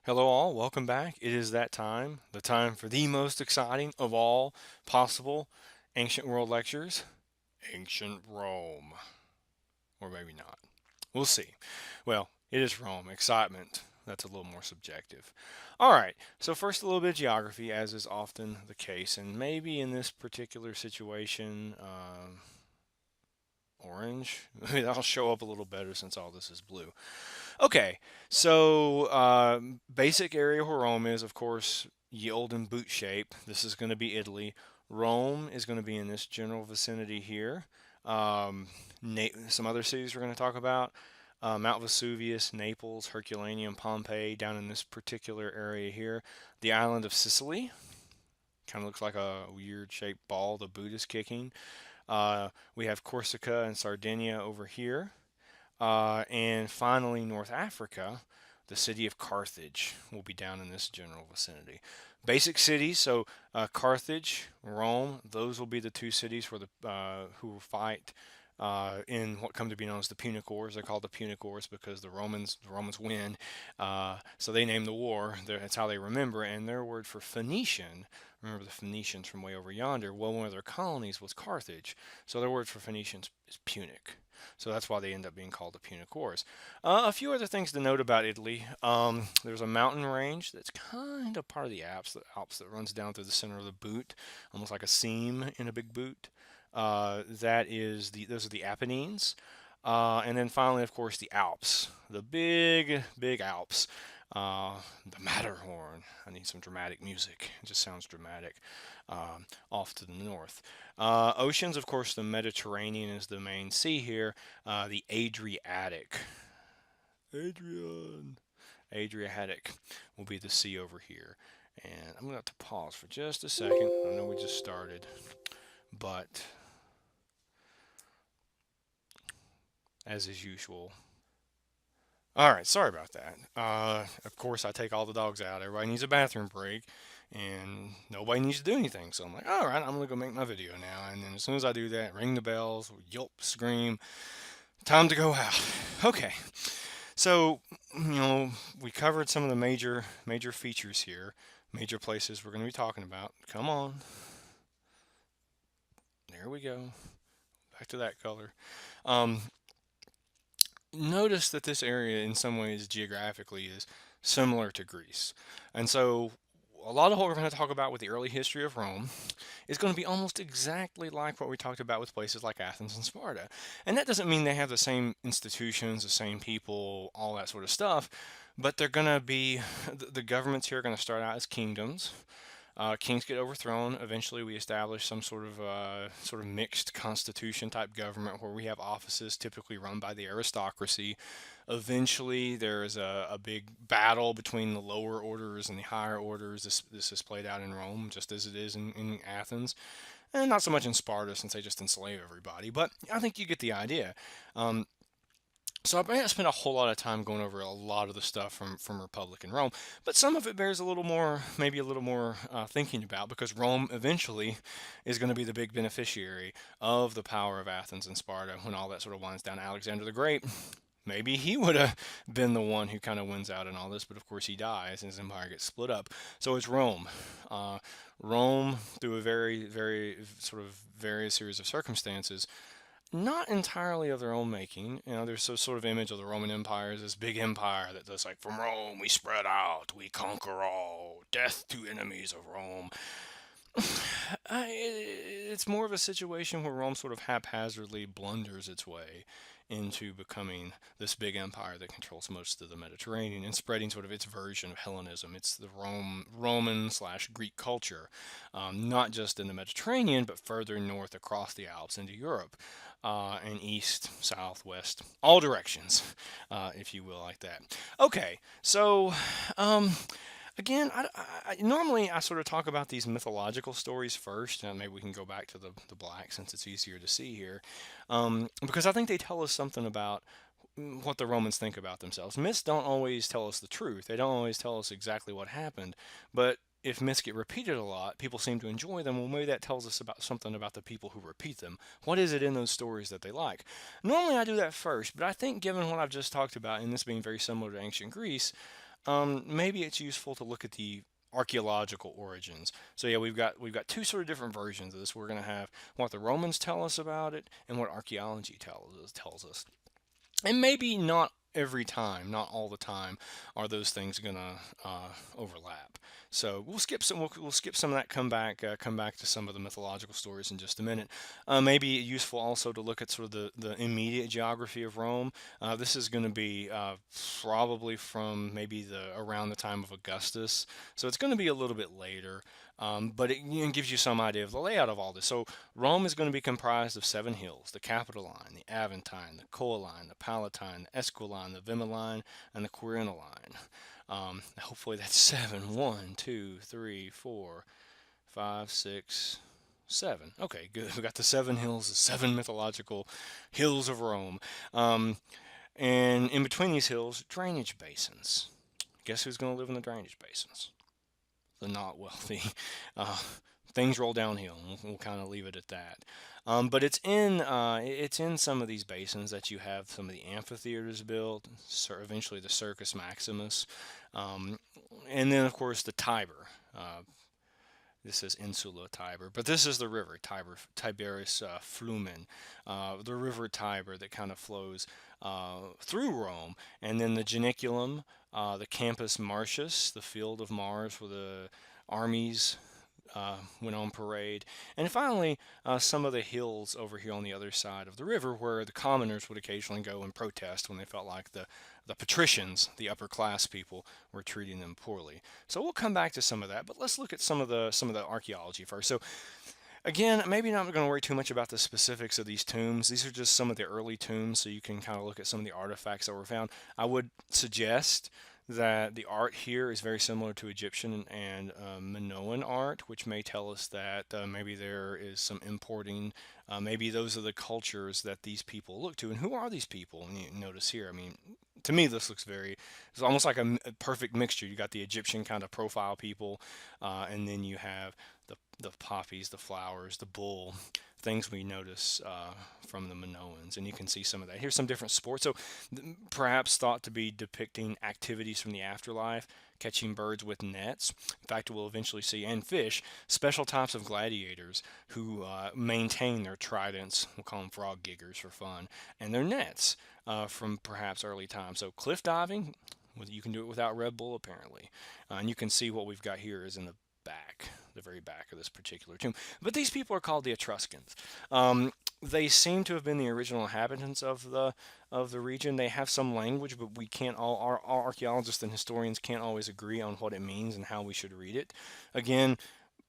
Hello, all. Welcome back. It is that time, the time for the most exciting of all possible ancient world lectures ancient Rome. Or maybe not. We'll see. Well, it is Rome. Excitement. That's a little more subjective. All right. So, first, a little bit of geography, as is often the case. And maybe in this particular situation, orange. That'll show up a little better since all this is blue. Okay, so basic area where Rome is, of course, ye olden boot shape. This is going to be Italy. Rome is going to be in this general vicinity here. Some other cities we're going to talk about: Mount Vesuvius, Naples, Herculaneum, Pompeii, down in this particular area here. The island of Sicily kind of looks like a weird shaped ball the boot is kicking. We have Corsica and Sardinia over here. And finally, North Africa, the city of Carthage will be down in this general vicinity. Basic cities, so Carthage, Rome, those will be the two cities where who will fight in what come to be known as the Punic Wars. They're called the Punic Wars because the Romans win, so they name the war. That's how they remember. And their word for Phoenician, remember the Phoenicians from way over yonder. Well, one of their colonies was Carthage, so their word for Phoenicians is Punic. So that's why they end up being called the Punic Wars. A few other things to note about Italy. There's a mountain range that's kind of part of the Alps that runs down through the center of the boot, almost like a seam in a big boot. Those are the Apennines. And then finally, of course, the Alps, the big, big Alps. The Matterhorn. I need some dramatic music. It just sounds dramatic. Off to the north. Oceans, of course, the Mediterranean is the main sea here. The Adriatic. Adrian. Adriatic will be the sea over here. And I'm going to have to pause for just a second. I know we just started, but as is usual. All right, sorry about that. Of course, I take all the dogs out. Everybody needs a bathroom break, and nobody needs to do anything. So I'm like, all right, I'm gonna go make my video now. And then as soon as I do that, ring the bells, yelp, scream, time to go out. Okay, so we covered some of the major features here, major places we're gonna be talking about. Come on, there we go. Back to that color. Um, Notice that this area, in some ways, geographically, is similar to Greece. And so, a lot of what we're going to talk about with the early history of Rome is going to be almost exactly like what we talked about with places like Athens and Sparta. And that doesn't mean they have the same institutions, the same people, all that sort of stuff, but they're going to be, the governments here are going to start out as kingdoms. Kings get overthrown. Eventually, we establish some sort of mixed constitution type government where we have offices typically run by the aristocracy. Eventually, there's a big battle between the lower orders and the higher orders. This is played out in Rome just as it is in Athens, and not so much in Sparta since they just enslave everybody. But I think you get the idea. Um, so I may not spend a whole lot of time going over a lot of the stuff from Republic and Rome, but some of it bears a little more, maybe a little more thinking about, because Rome eventually is going to be the big beneficiary of the power of Athens and Sparta when all that sort of winds down. Alexander the Great, maybe he would have been the one who kind of wins out in all this, but of course he dies and his empire gets split up. So it's Rome. Uh, Rome, through a very, very sort of various series of circumstances, not entirely of their own making. There's a sort of image of the Roman Empire as this big empire that does like from Rome we spread out, we conquer all, death to enemies of Rome. It's more of a situation where Rome sort of haphazardly blunders its way into becoming this big empire that controls most of the Mediterranean and spreading sort of its version of Hellenism. It's the Roman slash Greek culture, not just in the Mediterranean, but further north across the Alps into Europe, and east, south, west, all directions, if you will, like that. Okay, so um, again, normally I sort of talk about these mythological stories first, and maybe we can go back to the black since it's easier to see here, because I think they tell us something about what the Romans think about themselves. Myths don't always tell us the truth. They don't always tell us exactly what happened, but if myths get repeated a lot, people seem to enjoy them. Well, maybe that tells us about something about the people who repeat them. What is it in those stories that they like? Normally I do that first, but I think given what I've just talked about, and this being very similar to ancient Greece, maybe it's useful to look at the archaeological origins. So yeah, we've got two sort of different versions of this. We're going to have what the Romans tell us about it and what archaeology tells us. And maybe not every time, not all the time, are those things gonna overlap. So we'll skip some of that. Come back to some of the mythological stories in just a minute. Maybe useful also to look at sort of the immediate geography of Rome. This is going to be probably from maybe the around the time of Augustus, so it's going to be a little bit later. But it, gives you some idea of the layout of all this. So Rome is going to be comprised of seven hills: the Capitoline, the Aventine, the Coeline, the Palatine, the Esquiline, the Vimiline, and the Quirinoline. Hopefully that's seven. One, two, three, four, five, six, seven. Okay, good. We got the seven hills, the seven mythological hills of Rome. Um, and in between these hills, drainage basins. Guess who's going to live in the drainage basins? The not wealthy. Uh, Things roll downhill. We'll kind of leave it at that. But it's in some of these basins that you have some of the amphitheaters built. Eventually the Circus Maximus, um, and then of course the Tiber. This is Insula Tiber, but this is the river Tiber, Tiberius Flumen, the river Tiber that kind of flows through Rome, and then the Janiculum, the Campus Martius, the Field of Mars, where the armies went on parade, and finally some of the hills over here on the other side of the river, where the commoners would occasionally go and protest when they felt like the patricians, the upper class people, were treating them poorly. So we'll come back to some of that, but let's look at some of the archaeology first. So again, maybe not going to worry too much about the specifics of these tombs. These are just some of the early tombs, so you can kind of look at some of the artifacts that were found. I would suggest that the art here is very similar to Egyptian and Minoan art, which may tell us that maybe there is some importing. Maybe those are the cultures that these people look to. And who are these people? And you notice here, I mean, to me, this looks it's almost like a perfect mixture. You got the Egyptian kind of profile people, and then you have the poppies, the flowers, the bull, things we notice from the Minoans, and you can see some of that. Here's some different sports. So perhaps thought to be depicting activities from the afterlife, catching birds with nets. In fact, we'll eventually see, and fish, special types of gladiators who maintain their tridents. We'll call them frog giggers for fun, and their nets from perhaps early times. So cliff diving, you can do it without Red Bull apparently. And you can see what we've got here is in the very back of this particular tomb. But these people are called the Etruscans. They seem to have been the original inhabitants of the region. They have some language, but we can't all our archaeologists and historians can't always agree on what it means and how we should read it. Again,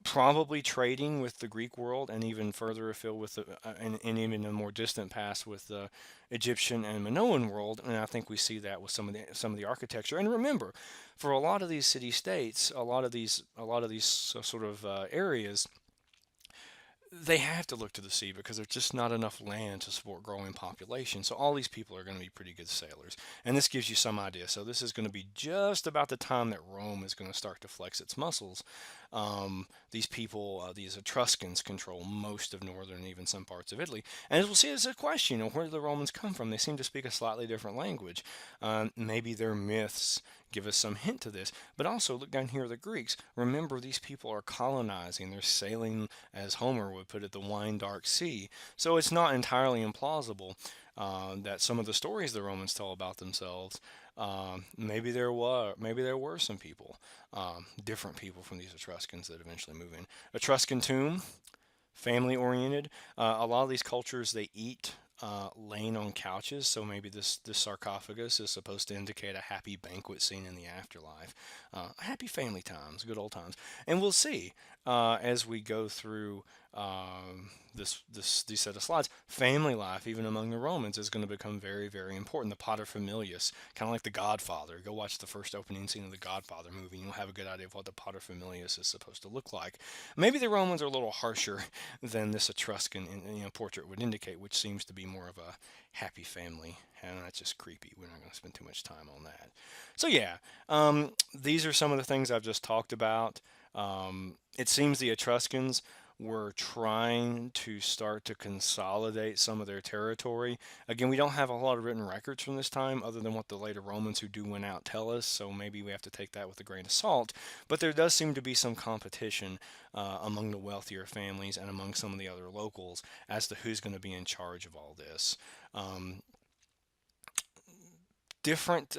probably trading with the Greek world, and even further afield with and even a more distant past with the Egyptian and Minoan world. And I think we see that with some of the architecture. And remember, for a lot of these city states, a lot of these sort of areas, they have to look to the sea because there's just not enough land to support growing population. So all these people are going to be pretty good sailors. And this gives you some idea. So this is going to be just about the time that Rome is going to start to flex its muscles. These people, these Etruscans, control most of northern and even some parts of Italy. And as we'll see, it's a question, where do the Romans come from? They seem to speak a slightly different language. Maybe their myths give us some hint to this. But also, look down here at the Greeks. Remember, these people are colonizing. They're sailing, as Homer would put it, the wine dark sea. So it's not entirely implausible that some of the stories the Romans tell about themselves, maybe there were some people, different people from these Etruscans that eventually move in. Etruscan tomb, family oriented. A lot of these cultures, they eat laying on couches, so maybe this sarcophagus is supposed to indicate a happy banquet scene in the afterlife, happy family times, good old times. And we'll see as we go through these set of slides. Family life, even among the Romans, is going to become very, very important. The paterfamilias, kind of like the Godfather. Go watch the first opening scene of the Godfather movie, and you'll have a good idea of what the paterfamilias is supposed to look like. Maybe the Romans are a little harsher than this Etruscan portrait would indicate, which seems to be more of a happy family. And that's just creepy. We're not going to spend too much time on that. So yeah, these are some of the things I've just talked about. It seems the Etruscans were trying to start to consolidate some of their territory. Again, we don't have a lot of written records from this time other than what the later Romans who do went out tell us, so maybe we have to take that with a grain of salt. But there does seem to be some competition among the wealthier families and among some of the other locals as to who's going to be in charge of all this. Um, different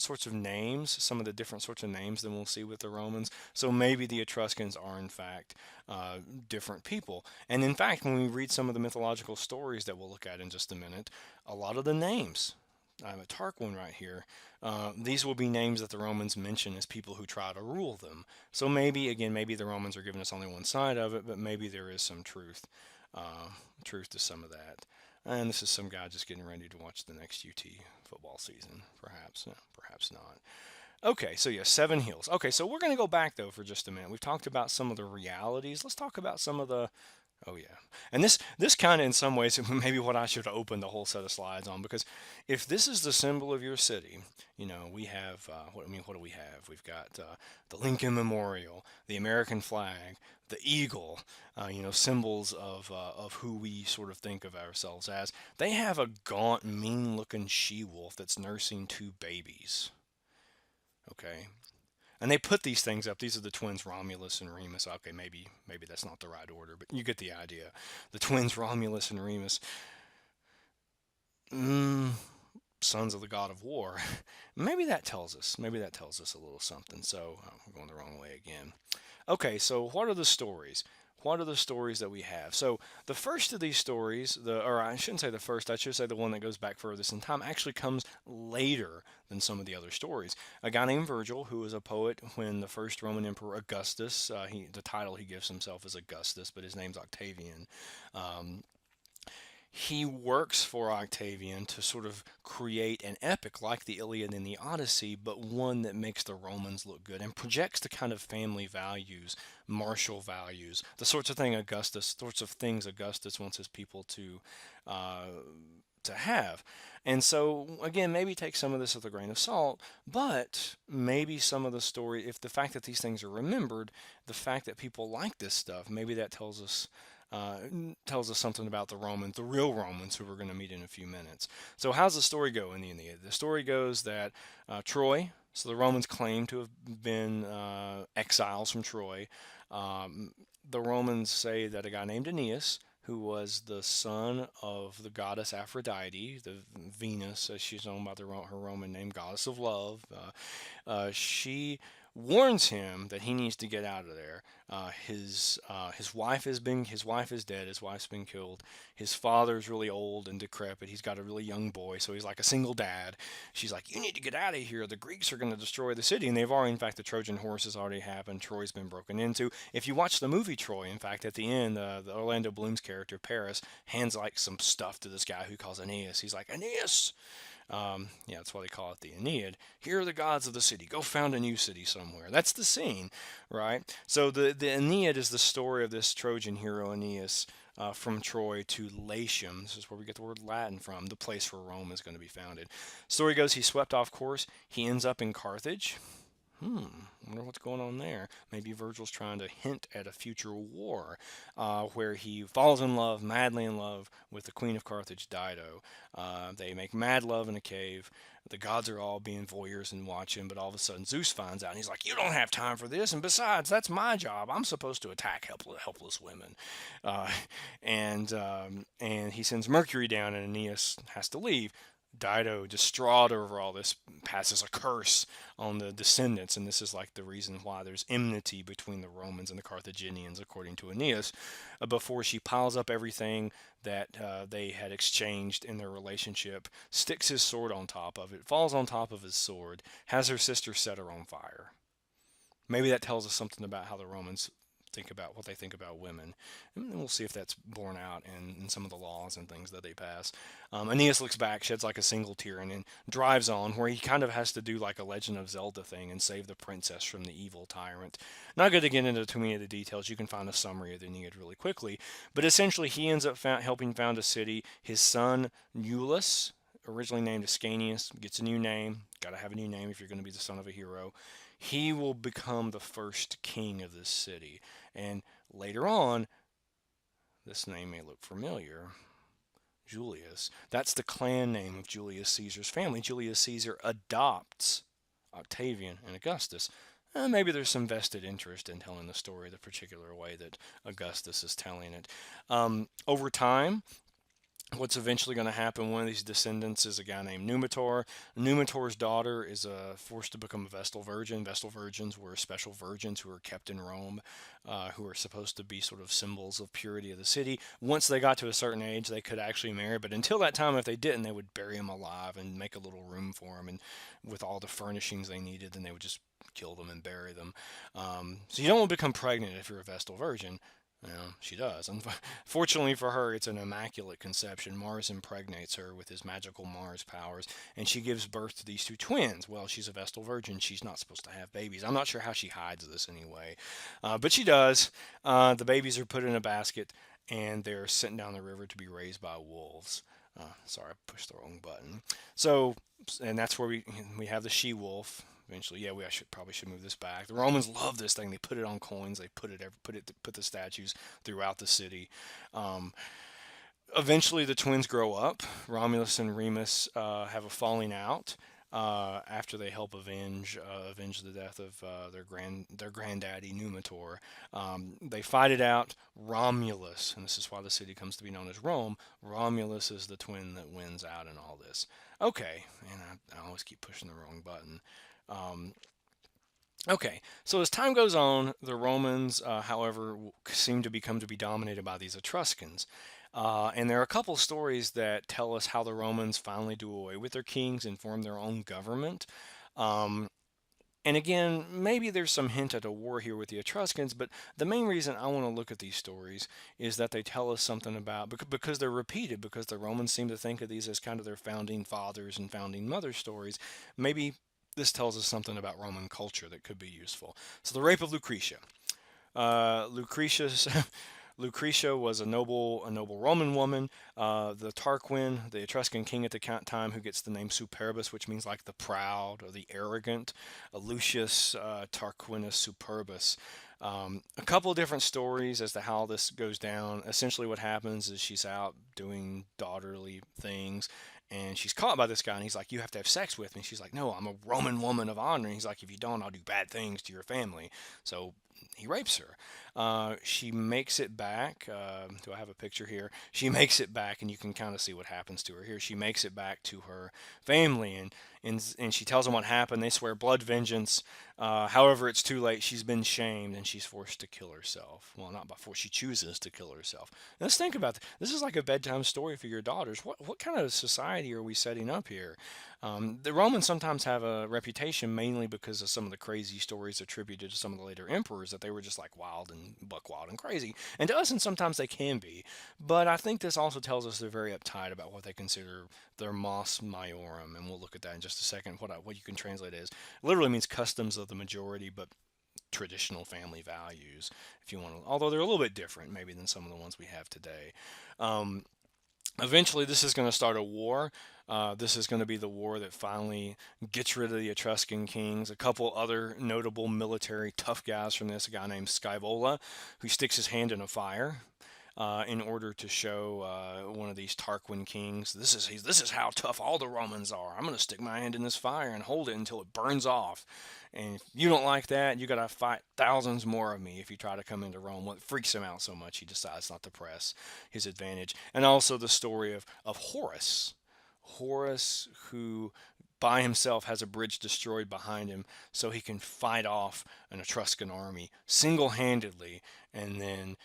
sorts of names, some of the different sorts of names than we'll see with the Romans. So maybe the Etruscans are in fact uh, different people. And in fact, when we read some of the mythological stories that we'll look at in just a minute, a lot of the names. I have a Tarquin right here. These will be names that the Romans mention as people who try to rule them. So maybe, again, maybe the Romans are giving us only one side of it, but maybe there is some uh, truth to some of that. And this is some guy just getting ready to watch the next UT football season. Perhaps, perhaps not. Okay, so yeah, seven hills. Okay, so we're going to go back though for just a minute. We've talked about some of the realities. Let's talk about some of the. Oh yeah, and this kind of in some ways maybe what I should open the whole set of slides on, because if this is the symbol of your city, we have what do we have? We've got the Lincoln Memorial, the American flag, the eagle, symbols of who we sort of think of ourselves as. They have a gaunt, mean-looking she-wolf that's nursing two babies. Okay, and they put these things up. These are the twins Romulus and Remus. Okay, maybe that's not the right order, but you get the idea. The twins Romulus and Remus, mm, sons of the god of war. Maybe that tells us. Maybe that tells us a little something. So I'm going the wrong way again. Okay, so what are the stories? What are the stories that we have? So the first of these stories, or I shouldn't say the first, I should say the one that goes back furthest in time, actually comes later than some of the other stories. A guy named Virgil, who was a poet when the first Roman Emperor Augustus, the title he gives himself is Augustus, but his name's Octavian. Um, he works for Octavian to sort of create an epic like the Iliad and the Odyssey, but one that makes the Romans look good and projects the kind of family values, martial values, the sorts of things Augustus wants his people uh, to have. And so, again, maybe take some of this with a grain of salt, but maybe some of the story, if the fact that these things are remembered, the fact that people like this stuff, maybe that uh, tells us something about the Romans, the real Romans who we're going to meet in a few minutes. So, how's the story go in the Aeneid? The story goes that Troy, so the Romans claim to have been exiles from Troy. Um, the Romans say that a guy named Aeneas, who was the son of the goddess Aphrodite, the Venus, as she's known by her Roman name, goddess of love. She warns him that he needs to get out of there. His wife is dead. His wife's been killed. His father's really old and decrepit. He's got a really young boy, so he's like a single dad. She's like, "You need to get out of here. The Greeks are going to destroy the city," and they've already, in fact, the Trojan horse has already happened. Troy's been broken into. If you watch the movie Troy, in fact, at the end, the Orlando Bloom's character Paris hands like some stuff to this guy who calls Aeneas. He's like, "Aeneas." Yeah, that's why they call it the Aeneid. Here are the gods of the city. Go found a new city somewhere. That's the scene, right? So the Aeneid is the story of this Trojan hero Aeneas from Troy to Latium. This is where we get the word Latin from, the place where Rome is going to be founded. Story goes he swept off course. He ends up in Carthage. I wonder what's going on there. Maybe Virgil's trying to hint at a future war where he falls in love, madly in love, with the Queen of Carthage, Dido. They make mad love in a cave. The gods are all being voyeurs and watching, but all of a sudden Zeus finds out and he's like, "You don't have time for this, and besides, that's my job. I'm supposed to attack helpless women." Uh, and he sends Mercury down, and Aeneas has to leave. Dido, distraught over all this, passes a curse on the descendants, and this is like the reason why there's enmity between the Romans and the Carthaginians, according to Aeneas, before she piles up everything that they had exchanged in their relationship, sticks his sword on top of it, falls on top of his sword, has her sister set her on fire. Maybe that tells us something about how the Romans think about what they think about women. And we'll see if that's borne out in some of the laws and things that they pass. Aeneas looks back, sheds like a single tear, and then drives on, where he kind of has to do like a Legend of Zelda thing and save the princess from the evil tyrant. Not going to get into too many of the details. You can find a summary of the Aeneid really quickly. But essentially, he ends up helping found a city. His son, Iulus, originally named Ascanius, gets a new name. Got to have a new name if you're going to be the son of a hero. He will become the first king of this city. And later on, This name may look familiar. Julius. That's the clan name of Julius Caesar's family. Julius Caesar adopts Octavian and Augustus. Maybe there's some vested interest in telling the story the particular way that Augustus is telling it. Over time, what's eventually going to happen, one of these descendants is a guy named Numitor. Numitor's daughter is forced to become a Vestal Virgin. Vestal Virgins were special virgins who were kept in Rome, who were supposed to be sort of symbols of purity of the city. Once they got to a certain age, they could actually marry, but until that time, if they didn't, they would bury them alive and make a little room for them, and with all the furnishings they needed, then they would just kill them and bury them. So you don't want to become pregnant if you're a Vestal Virgin. Well, she does. Fortunately for her, it's an immaculate conception. Mars impregnates her with his magical Mars powers, and she gives birth to these two twins. Well, she's a Vestal Virgin. She's not supposed to have babies. I'm not sure how she hides this anyway, but she does. The babies are put in a basket, and they're sent down the river to be raised by wolves. Sorry, I pushed the wrong button. So, and that's where we have the she wolf. Eventually, yeah, I should probably should move this back. The Romans love this thing. They put it on coins. They put the statues throughout the city. Um, Eventually, the twins grow up. Romulus and Remus have a falling out after they help avenge the death of their granddaddy Numitor. They fight it out. Romulus, and this is why the city comes to be known as Rome. Romulus is the twin that wins out in all this. Okay, and I always keep pushing the wrong button. Um, Okay, so as time goes on, the Romans, however, seem to become to be dominated by these Etruscans. And there are a couple stories that tell us how the Romans finally do away with their kings and form their own government. Um, and again, maybe there's some hint at a war here with the Etruscans, but the main reason I want to look at these stories is that they tell us something about, because they're repeated, because the Romans seem to think of these as kind of their founding fathers and founding mother stories. Maybe this tells us something about Roman culture that could be useful. So, the rape of Lucretia. Lucretia's Lucretia was a noble Roman woman. The Tarquin, the Etruscan king at the time, who gets the name Superbus, which means like the proud or the arrogant. Lucius Tarquinius Superbus. A couple of different stories as to how this goes down. Essentially, what happens is she's out doing daughterly things, and she's caught by this guy, and he's like, "You have to have sex with me." She's like, "No, I'm a Roman woman of honor." And he's like, "If you don't, I'll do bad things to your family." So he rapes her. She makes it back. Do I have a picture here? She makes it back, and you can kind of see what happens to her here. She makes it back to her family, and she tells them what happened. They swear blood vengeance. However, it's too late. She's been shamed, and she's forced to kill herself. Well, not before she chooses to kill herself. Let's think about this. This is like a bedtime story for your daughters. What kind of society are we setting up here? The Romans sometimes have a reputation mainly because of some of the crazy stories attributed to some of the later emperors, that they were just like wild and buck wild and crazy. And to us, and sometimes they can be. But I think this also tells us they're very uptight about what they consider their mos maiorum, and we'll look at that in just a second. What you can translate as literally means customs of the majority, but traditional family values, if you want to. Although they're a little bit different, maybe than some of the ones we have today. Um, Eventually, this is going to start a war. This is going to be the war that finally gets rid of the Etruscan kings. A couple other notable military tough guys from this, a guy named Scaevola, who sticks his hand in a fire in order to show one of these Tarquin kings, this is how tough all the Romans are. I'm going to stick my hand in this fire and hold it until it burns off. And if you don't like that, you got to fight thousands more of me if you try to come into Rome. What freaks him out so much, he decides not to press his advantage. And also the story of Horus. Horus, who by himself has a bridge destroyed behind him so he can fight off an Etruscan army single handedly, and then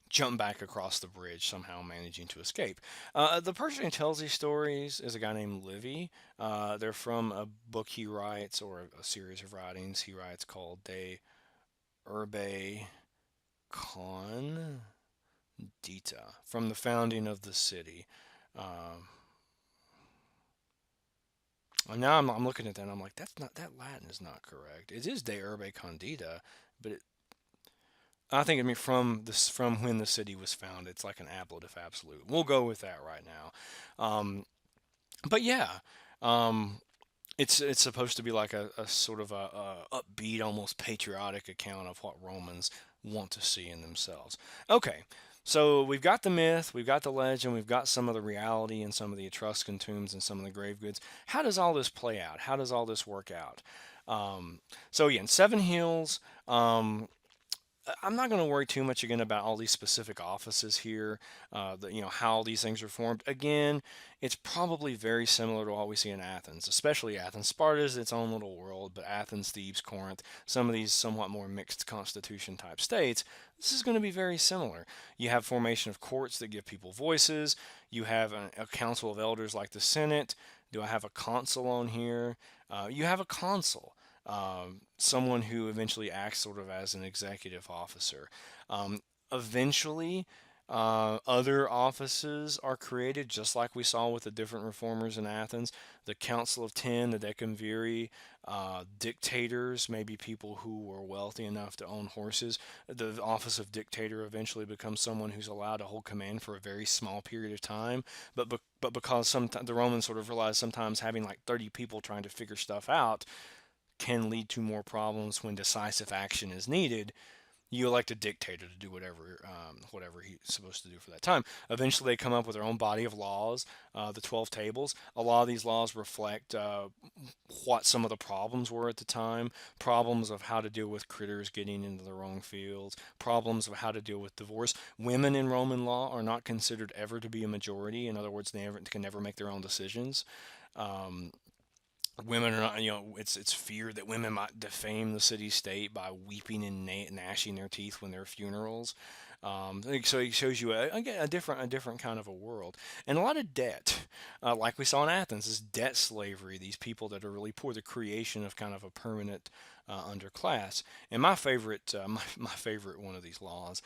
jump back across the bridge, somehow managing to escape. The person who tells these stories is a guy named Livy. They're from a book he writes, or a series of writings he writes, called De Urbe Condita, from the founding of the city. Um, and now I'm looking at that and I'm like, that Latin is not correct. It is De Urbe Condita, but I think, I mean, from when the city was founded. It's like an ablative absolute. We'll go with that right now. But yeah, um, it's supposed to be like a sort of a upbeat, almost patriotic account of what Romans want to see in themselves. Okay, So we've got the myth, we've got the legend, we've got some of the reality and some of the Etruscan tombs and some of the grave goods. How does all this play out? How does all this work out? Um, so again, Seven Hills. I'm not going to worry too much again about all these specific offices here, how these things are formed. Again, it's probably very similar to what we see in Athens, especially Athens. Sparta is its own little world, but Athens, Thebes, Corinth, some of these somewhat more mixed constitution type states, this is going to be very similar. You have formation of courts that give people voices. You have a council of elders like the Senate. Do I have a consul on here? You have a consul, someone who eventually acts sort of as an executive officer. Um, Eventually, other offices are created, just like we saw with the different reformers in Athens. The Council of Ten, the Decemviri, dictators, maybe people who were wealthy enough to own horses. The office of dictator eventually becomes someone who's allowed to hold command for a very small period of time. But because the Romans sort of realized sometimes having like 30 people trying to figure stuff out can lead to more problems when decisive action is needed, you elect a dictator to do whatever he's supposed to do for that time. Eventually, they come up with their own body of laws, the 12 tables. A lot of these laws reflect what some of the problems were at the time, problems of how to deal with critters getting into the wrong fields, problems of how to deal with divorce. Women in Roman law are not considered ever to be a majority. In other words, can never make their own decisions. Um, Women are not, it's feared that women might defame the city state by weeping and gnashing their teeth when there are funerals. So it shows you a different kind of a world, and a lot of debt, like we saw in Athens, is debt slavery. These people that are really poor, the creation of kind of a permanent underclass. And my favorite one of these laws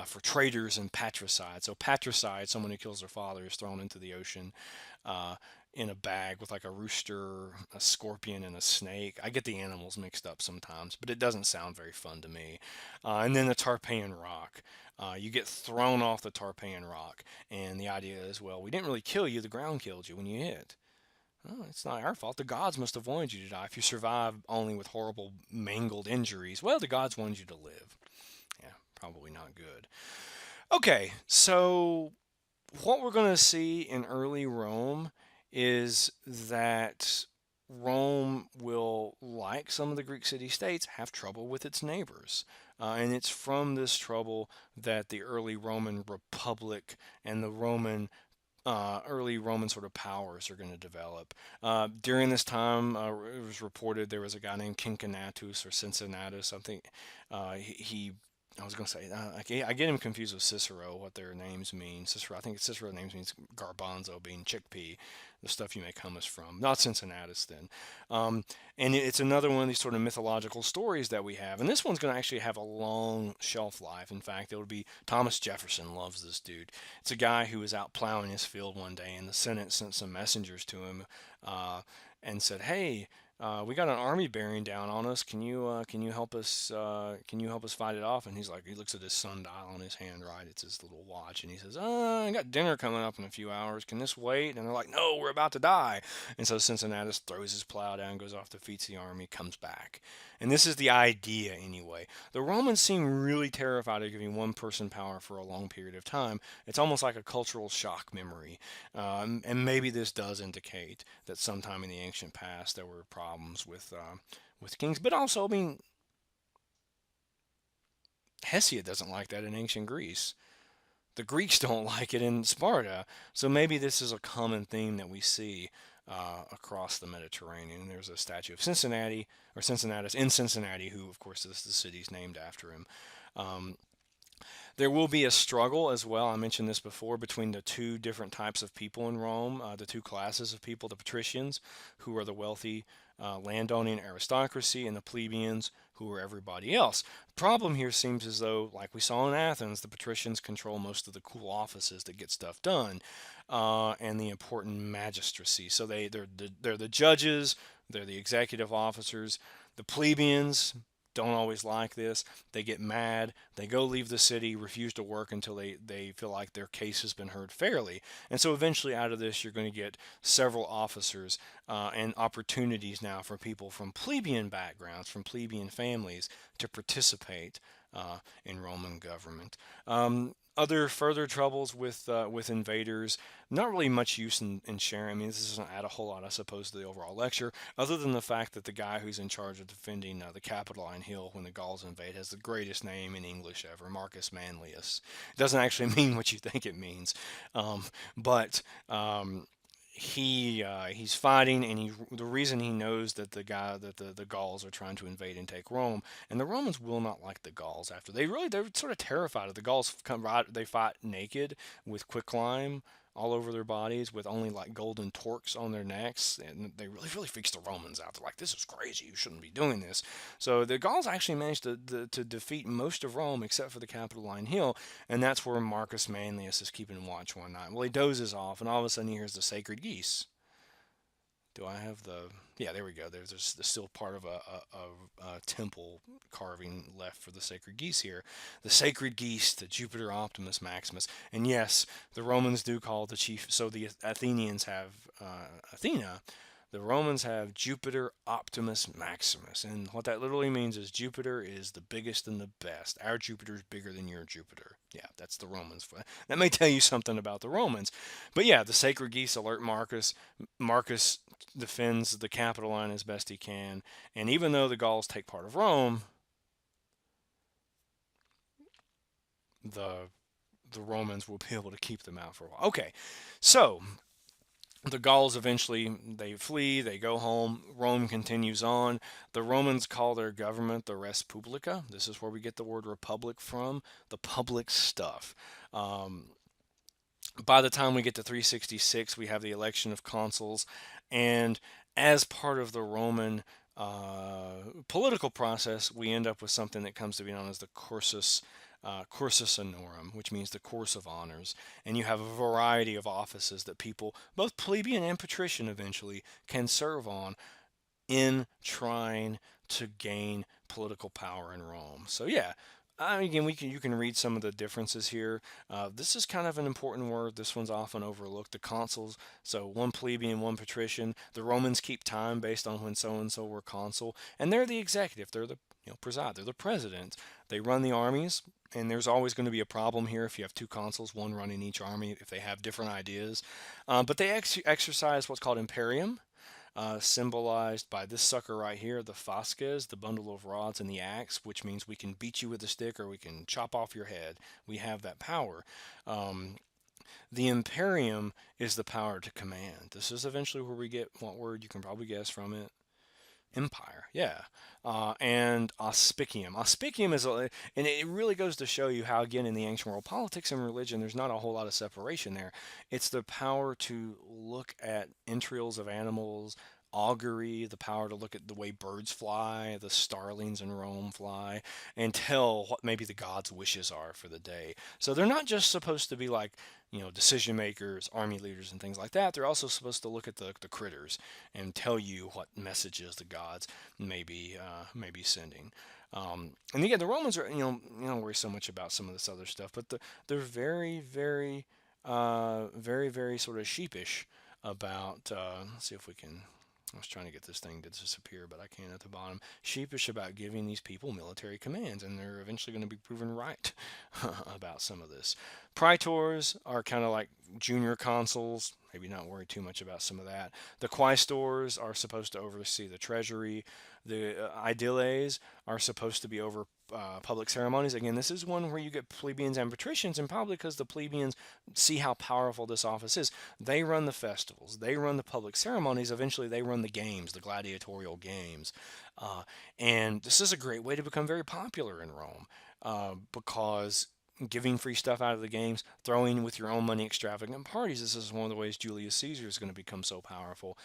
for traitors and patricide. So patricide, someone who kills their father, is thrown into the ocean. Uh, in a bag with like a rooster, a scorpion, and a snake. I get the animals mixed up sometimes, but it doesn't sound very fun to me. And then the Tarpeian Rock. You get thrown off the Tarpeian Rock, and the idea is, well, we didn't really kill you, the ground killed you when you hit. Oh, it's not our fault. The gods must have wanted you to die. If you survive only with horrible, mangled injuries, well, the gods wanted you to live. Yeah, probably not good. Okay, so what we're going to see in early Rome is that Rome will, like some of the Greek city states, have trouble with its neighbors. And it's from this trouble that the early Roman Republic and the early Roman sort of powers are going to develop. During this time, it was reported there was a guy named Cincinnatus or Cincinnatus, something. He I was going to say, I get him confused with Cicero, what their names mean. Cicero, I think Cicero names means garbanzo, being chickpea, the stuff you make hummus from. Not Cincinnatus then. Um, and it's another one of these sort of mythological stories that we have. And this one's going to actually have a long shelf life. In fact, it'll be Thomas Jefferson loves this dude. It's a guy who was out plowing his field one day, and the Senate sent some messengers to him uh, and said, "Hey, we got an army bearing down on us. Can you help us? Can you help us fight it off?" And he's like, he looks at his sundial on his hand, right? It's his little watch, and he says, "I got dinner coming up in a few hours. Can this wait?" And they're like, "No, we're about to die." And so Cincinnatus throws his plow down, goes off, defeats the army, comes back. And this is the idea anyway. The Romans seem really terrified of giving one person power for a long period of time. It's almost like a cultural shock memory. And maybe this does indicate that sometime in the ancient past there were problems with kings. But also, I mean, Hesiod doesn't like that in ancient Greece. The Greeks don't like it in Sparta. So maybe this is a common theme that we see across the Mediterranean. There's a statue of Cincinnati, or Cincinnatus in Cincinnati, who, of course, is the city's named after him. Um, There will be a struggle as well. I mentioned this before between the two different types of people in Rome, the two classes of people, the patricians, who are the wealthy landowning aristocracy, and the plebeians, who are everybody else. Problem here seems as though, like we saw in Athens, the patricians control most of the cool offices that get stuff done, and the important magistracy. So they're the judges, they're the executive officers. The plebeians don't always like this. They get mad. They go leave the city, refuse to work until they feel like their case has been heard fairly. And so eventually, out of this, you're going to get several officers and opportunities now for people from plebeian backgrounds, from plebeian families, to participate in Roman government. Other further troubles with invaders, not really much use in sharing. I mean, this doesn't add a whole lot, I suppose, to the overall lecture, other than the fact that the guy who's in charge of defending the Capitoline Hill when the Gauls invade has the greatest name in English ever, Marcus Manlius. It doesn't actually mean what you think it means, um, but he's fighting, and the reason he knows that the Gauls are trying to invade and take Rome, and the Romans will not like the Gauls after they're sort of terrified of the Gauls. Come right, they fight naked with quicklime all over their bodies with only like golden torques on their necks, and they really freaks the Romans out. They're like, this is crazy, you shouldn't be doing this. So the Gauls actually managed to defeat most of Rome except for the Capitoline Hill, and that's where Marcus Manlius is keeping watch one night. Well, he dozes off, and all of a sudden he hears the sacred geese. Do I have the? Yeah, there we go. There's still part of a temple carving left for the sacred geese here. The sacred geese, the Jupiter Optimus Maximus. And yes, the Romans do call the chief. So the Athenians have Athena. The Romans have Jupiter Optimus Maximus. And what that literally means is Jupiter is the biggest and the best. Our Jupiter is bigger than your Jupiter. Yeah, that's the Romans. That may tell you something about the Romans. But yeah, the sacred geese alert Marcus. Marcus defends the Capitoline as best he can. And even though the Gauls take part of Rome, the the Romans will be able to keep them out for a while. Okay, so the Gauls eventually they flee, they go home. Rome continues on. The Romans call their government the Res Publica. This is where we get the word republic from, the public stuff. Um, by the time we get to 366, we have the election of consuls, and as part of the Roman political process, we end up with something that comes to be known as the Cursus Honorum, which means the course of honors. And you have a variety of offices that people, both plebeian and patrician, eventually can serve on in trying to gain political power in Rome. So yeah, again, you can read some of the differences here. This is kind of an important word. This one's often overlooked. The consuls, so one plebeian, one patrician. The Romans keep time based on when so and so were consul, and they're the executive. They're the preside. They're the president. They run the armies, and there's always going to be a problem here if you have two consuls, one running each army, if they have different ideas. But they exercise what's called imperium, symbolized by this sucker right here, the fasces, the bundle of rods, and the axe, which means we can beat you with a stick or we can chop off your head. We have that power. Um, the imperium is the power to command. This is eventually where we get what word you can probably guess from it. Empire, yeah. And auspicium. Auspicium is, and it really goes to show you how, again, in the ancient world, politics and religion, there's not a whole lot of separation there. It's the power to look at entrails of animals, augury, the power to look at the way birds fly, the starlings in Rome fly, and tell what maybe the gods' wishes are for the day. So they're not just supposed to be like, decision makers, army leaders, and things like that. They're also supposed to look at the critters and tell you what messages the gods may be sending. And again, the Romans are you don't worry so much about some of this other stuff, but they're very sort of sheepish about. Let's see if we can. I was trying to get this thing to disappear, but I can't at the bottom. Sheepish about giving these people military commands, and they're eventually going to be proven right about some of this. Praetors are kind of like junior consuls, maybe not worry too much about some of that. The quaestors are supposed to oversee the treasury. The aediles are supposed to be over public ceremonies. Again, this is one where you get plebeians and patricians, and probably because the plebeians see how powerful this office is. They run the festivals, they run the public ceremonies, eventually they run the games, the gladiatorial games. Uh, and this is a great way to become very popular in Rome because giving free stuff out of the games, throwing with your own money extravagant parties. This is one of the ways Julius Caesar is going to become so powerful.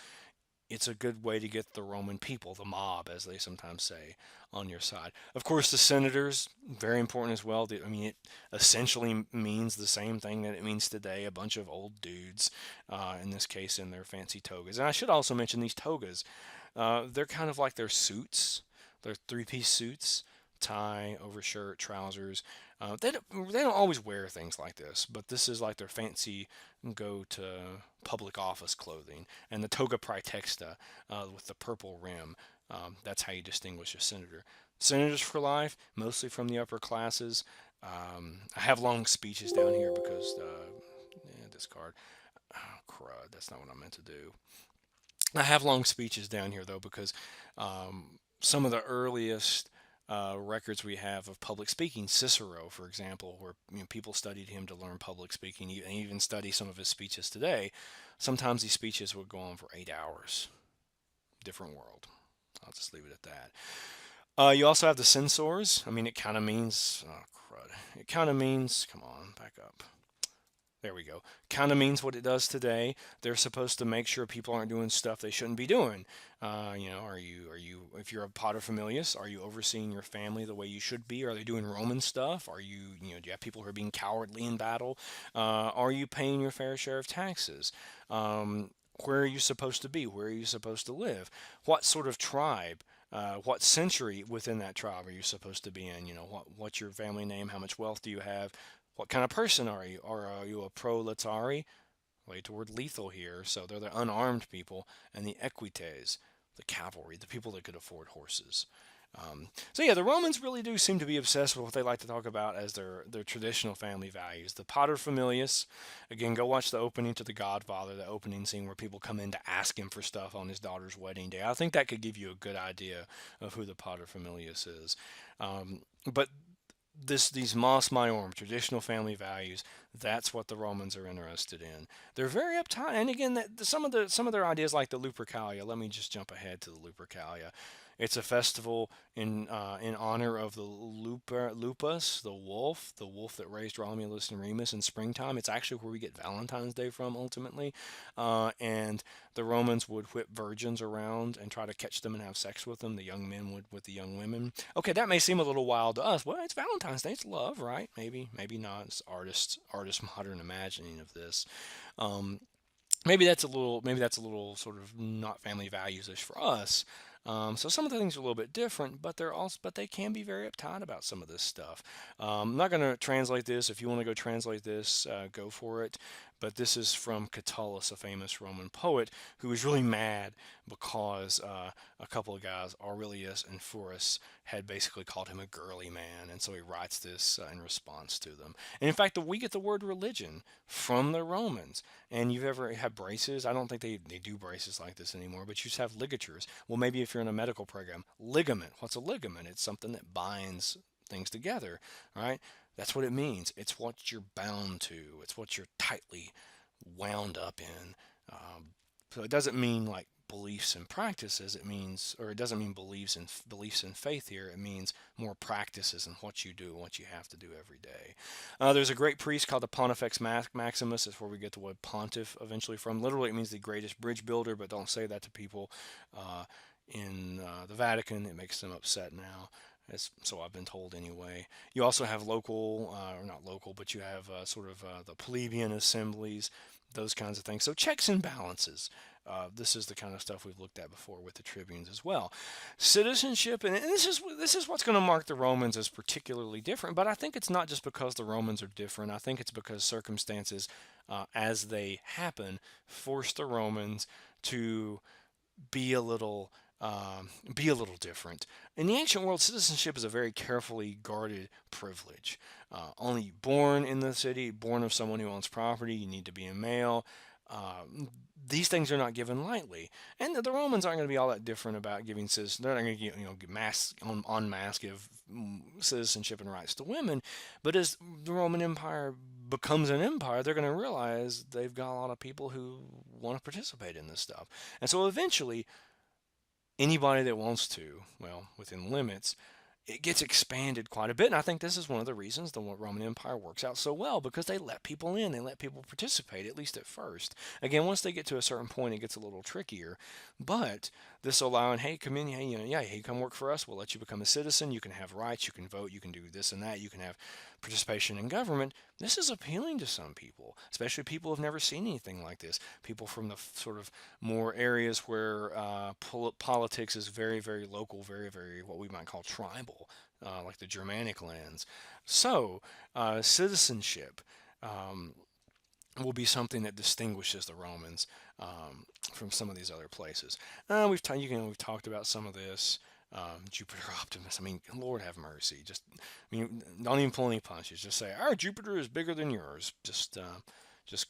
It's a good way to get the Roman people, the mob, as they sometimes say, on your side. Of course, the senators, very important as well. I mean, it essentially means the same thing that it means today, a bunch of old dudes, in this case, in their fancy togas. And I should also mention these togas. They're kind of like their suits. They're three-piece suits, tie, overshirt, trousers. They don't always wear things like this, but this is like their fancy go to public office clothing. And the toga praetexta with the purple rim That's how you distinguish a senator. Senators for life, mostly from the upper classes. I have long speeches down here because this card. Oh, crud, that's not what I meant to do. I have long speeches down here though because some of the earliest records we have of public speaking, Cicero, for example, where people studied him to learn public speaking, and even study some of his speeches today. Sometimes these speeches would go on for 8 hours. Different world. I'll just leave it at that. You also have the censors. I mean, it kind of means, oh, crud. It kind of means, come on, back up. There we go. Kind of means what it does today. They're supposed to make sure people aren't doing stuff they shouldn't be doing. If you're a paterfamilias, are you overseeing your family the way you should be? Are they doing Roman stuff? Do you have people who are being cowardly in battle? Are you paying your fair share of taxes? Where are you supposed to be? Where are you supposed to live? What sort of tribe? What century within that tribe are you supposed to be in? What's your family name? How much wealth do you have? What kind of person are you? Are you a proletari? Way toward lethal here. So they're the unarmed people, and the equites, the cavalry, the people that could afford horses. So yeah, the Romans really do seem to be obsessed with what they like to talk about as their traditional family values. The paterfamilias, again, go watch the opening to The Godfather, the opening scene where people come in to ask him for stuff on his daughter's wedding day. I think that could give you a good idea of who the paterfamilias is. But these mos maiorum, traditional family values, that's what the Romans are interested in. They're very uptight, and again, some of their ideas, like the Lupercalia. Let me just jump ahead to the Lupercalia. It's a festival in honor of the lupus, the wolf that raised Romulus and Remus in springtime. It's actually where we get Valentine's Day from, ultimately. And the Romans would whip virgins around and try to catch them and have sex with them. The young men would with the young women. Okay, that may seem a little wild to us. Well, it's Valentine's Day. It's love, right? Maybe not. It's artist modern imagining of this. Um, maybe that's a little sort of not family values ish for us. So some of the things are a little bit different, but they can be very uptight about some of this stuff. I'm not going to translate this. If you want to go translate this, go for it. But this is from Catullus, a famous Roman poet, who was really mad because a couple of guys, Aurelius and Furus, had basically called him a girly man, and so he writes this in response to them. And in fact, we get the word religion from the Romans. And you've ever had braces? I don't think they do braces like this anymore, but you just have ligatures. Well, maybe if you're in a medical program, ligament. What's a ligament? It's something that binds things together, right? That's what it means. It's what you're bound to. It's what you're tightly wound up in. So it doesn't mean like beliefs and practices. It means, or it doesn't mean beliefs and faith here. It means more practices and what you do, what you have to do every day. There's a great priest called the Pontifex Maximus. That's where we get the word pontiff eventually from. Literally, it means the greatest bridge builder, but don't say that to people uh, in the Vatican. It makes them upset now. So I've been told anyway. You also have local, or not local, but you have the plebeian assemblies, those kinds of things. So checks and balances. This is the kind of stuff we've looked at before with the tribunes as well. Citizenship, and this is what's going to mark the Romans as particularly different. But I think it's not just because the Romans are different. I think it's because circumstances, as they happen, force the Romans to be a little be a little different. In the ancient world, citizenship is a very carefully guarded privilege. Only born in the city, born of someone who owns property, you need to be a male. These things are not given lightly, and the Romans aren't going to be all that different about giving citizenship. They're not going to give mass give citizenship and rights to women. But as the Roman Empire becomes an empire, they're going to realize they've got a lot of people who want to participate in this stuff, and so eventually anybody that wants to, well, within limits, it gets expanded quite a bit. And I think this is one of the reasons the Roman Empire works out so well, because they let people in, they let people participate, at least at first. Again, once they get to a certain point, it gets a little trickier. But this allowing, hey, come in, hey, hey, come work for us. We'll let you become a citizen. You can have rights. You can vote. You can do this and that. You can have participation in government. This is appealing to some people, especially people who've never seen anything like this. People from the sort of more areas where politics is very, very local, very, very what we might call tribal, like the Germanic lands. So, citizenship. Um, will be something that distinguishes the Romans from some of these other places. We've talked about some of this. Jupiter Optimus. I mean, Lord have mercy. Don't even pull any punches. Just say our Jupiter is bigger than yours. Just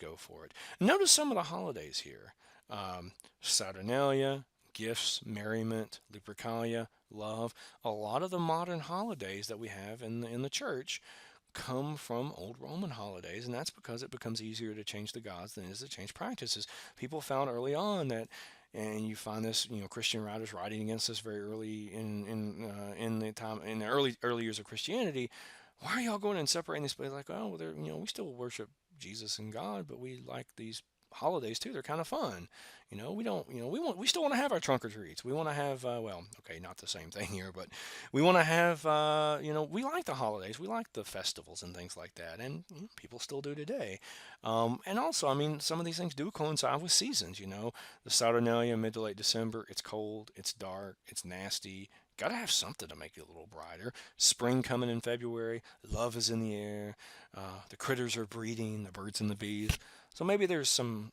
go for it. Notice some of the holidays here. Saturnalia, gifts, merriment, Lupercalia, love. A lot of the modern holidays that we have in the church come from old Roman holidays, and that's because it becomes easier to change the gods than it is to change practices. People found early on that, and you find this, Christian writers writing against this very early in the time in the early years of Christianity. Why are y'all going and separating this place? Like, oh, well, we still worship Jesus and God, but we like these holidays too. They're kind of fun. We don't, we still want to have our trunk or treats. We want to have, well, okay, not the same thing here, but we want to have, we like the holidays. We like the festivals and things like that. And people still do today. And also, I mean, some of these things do coincide with seasons. The Saturnalia, mid to late December, it's cold, it's dark, it's nasty. Got to have something to make it a little brighter. Spring coming in February, love is in the air, the critters are breeding, the birds and the bees. So maybe there's some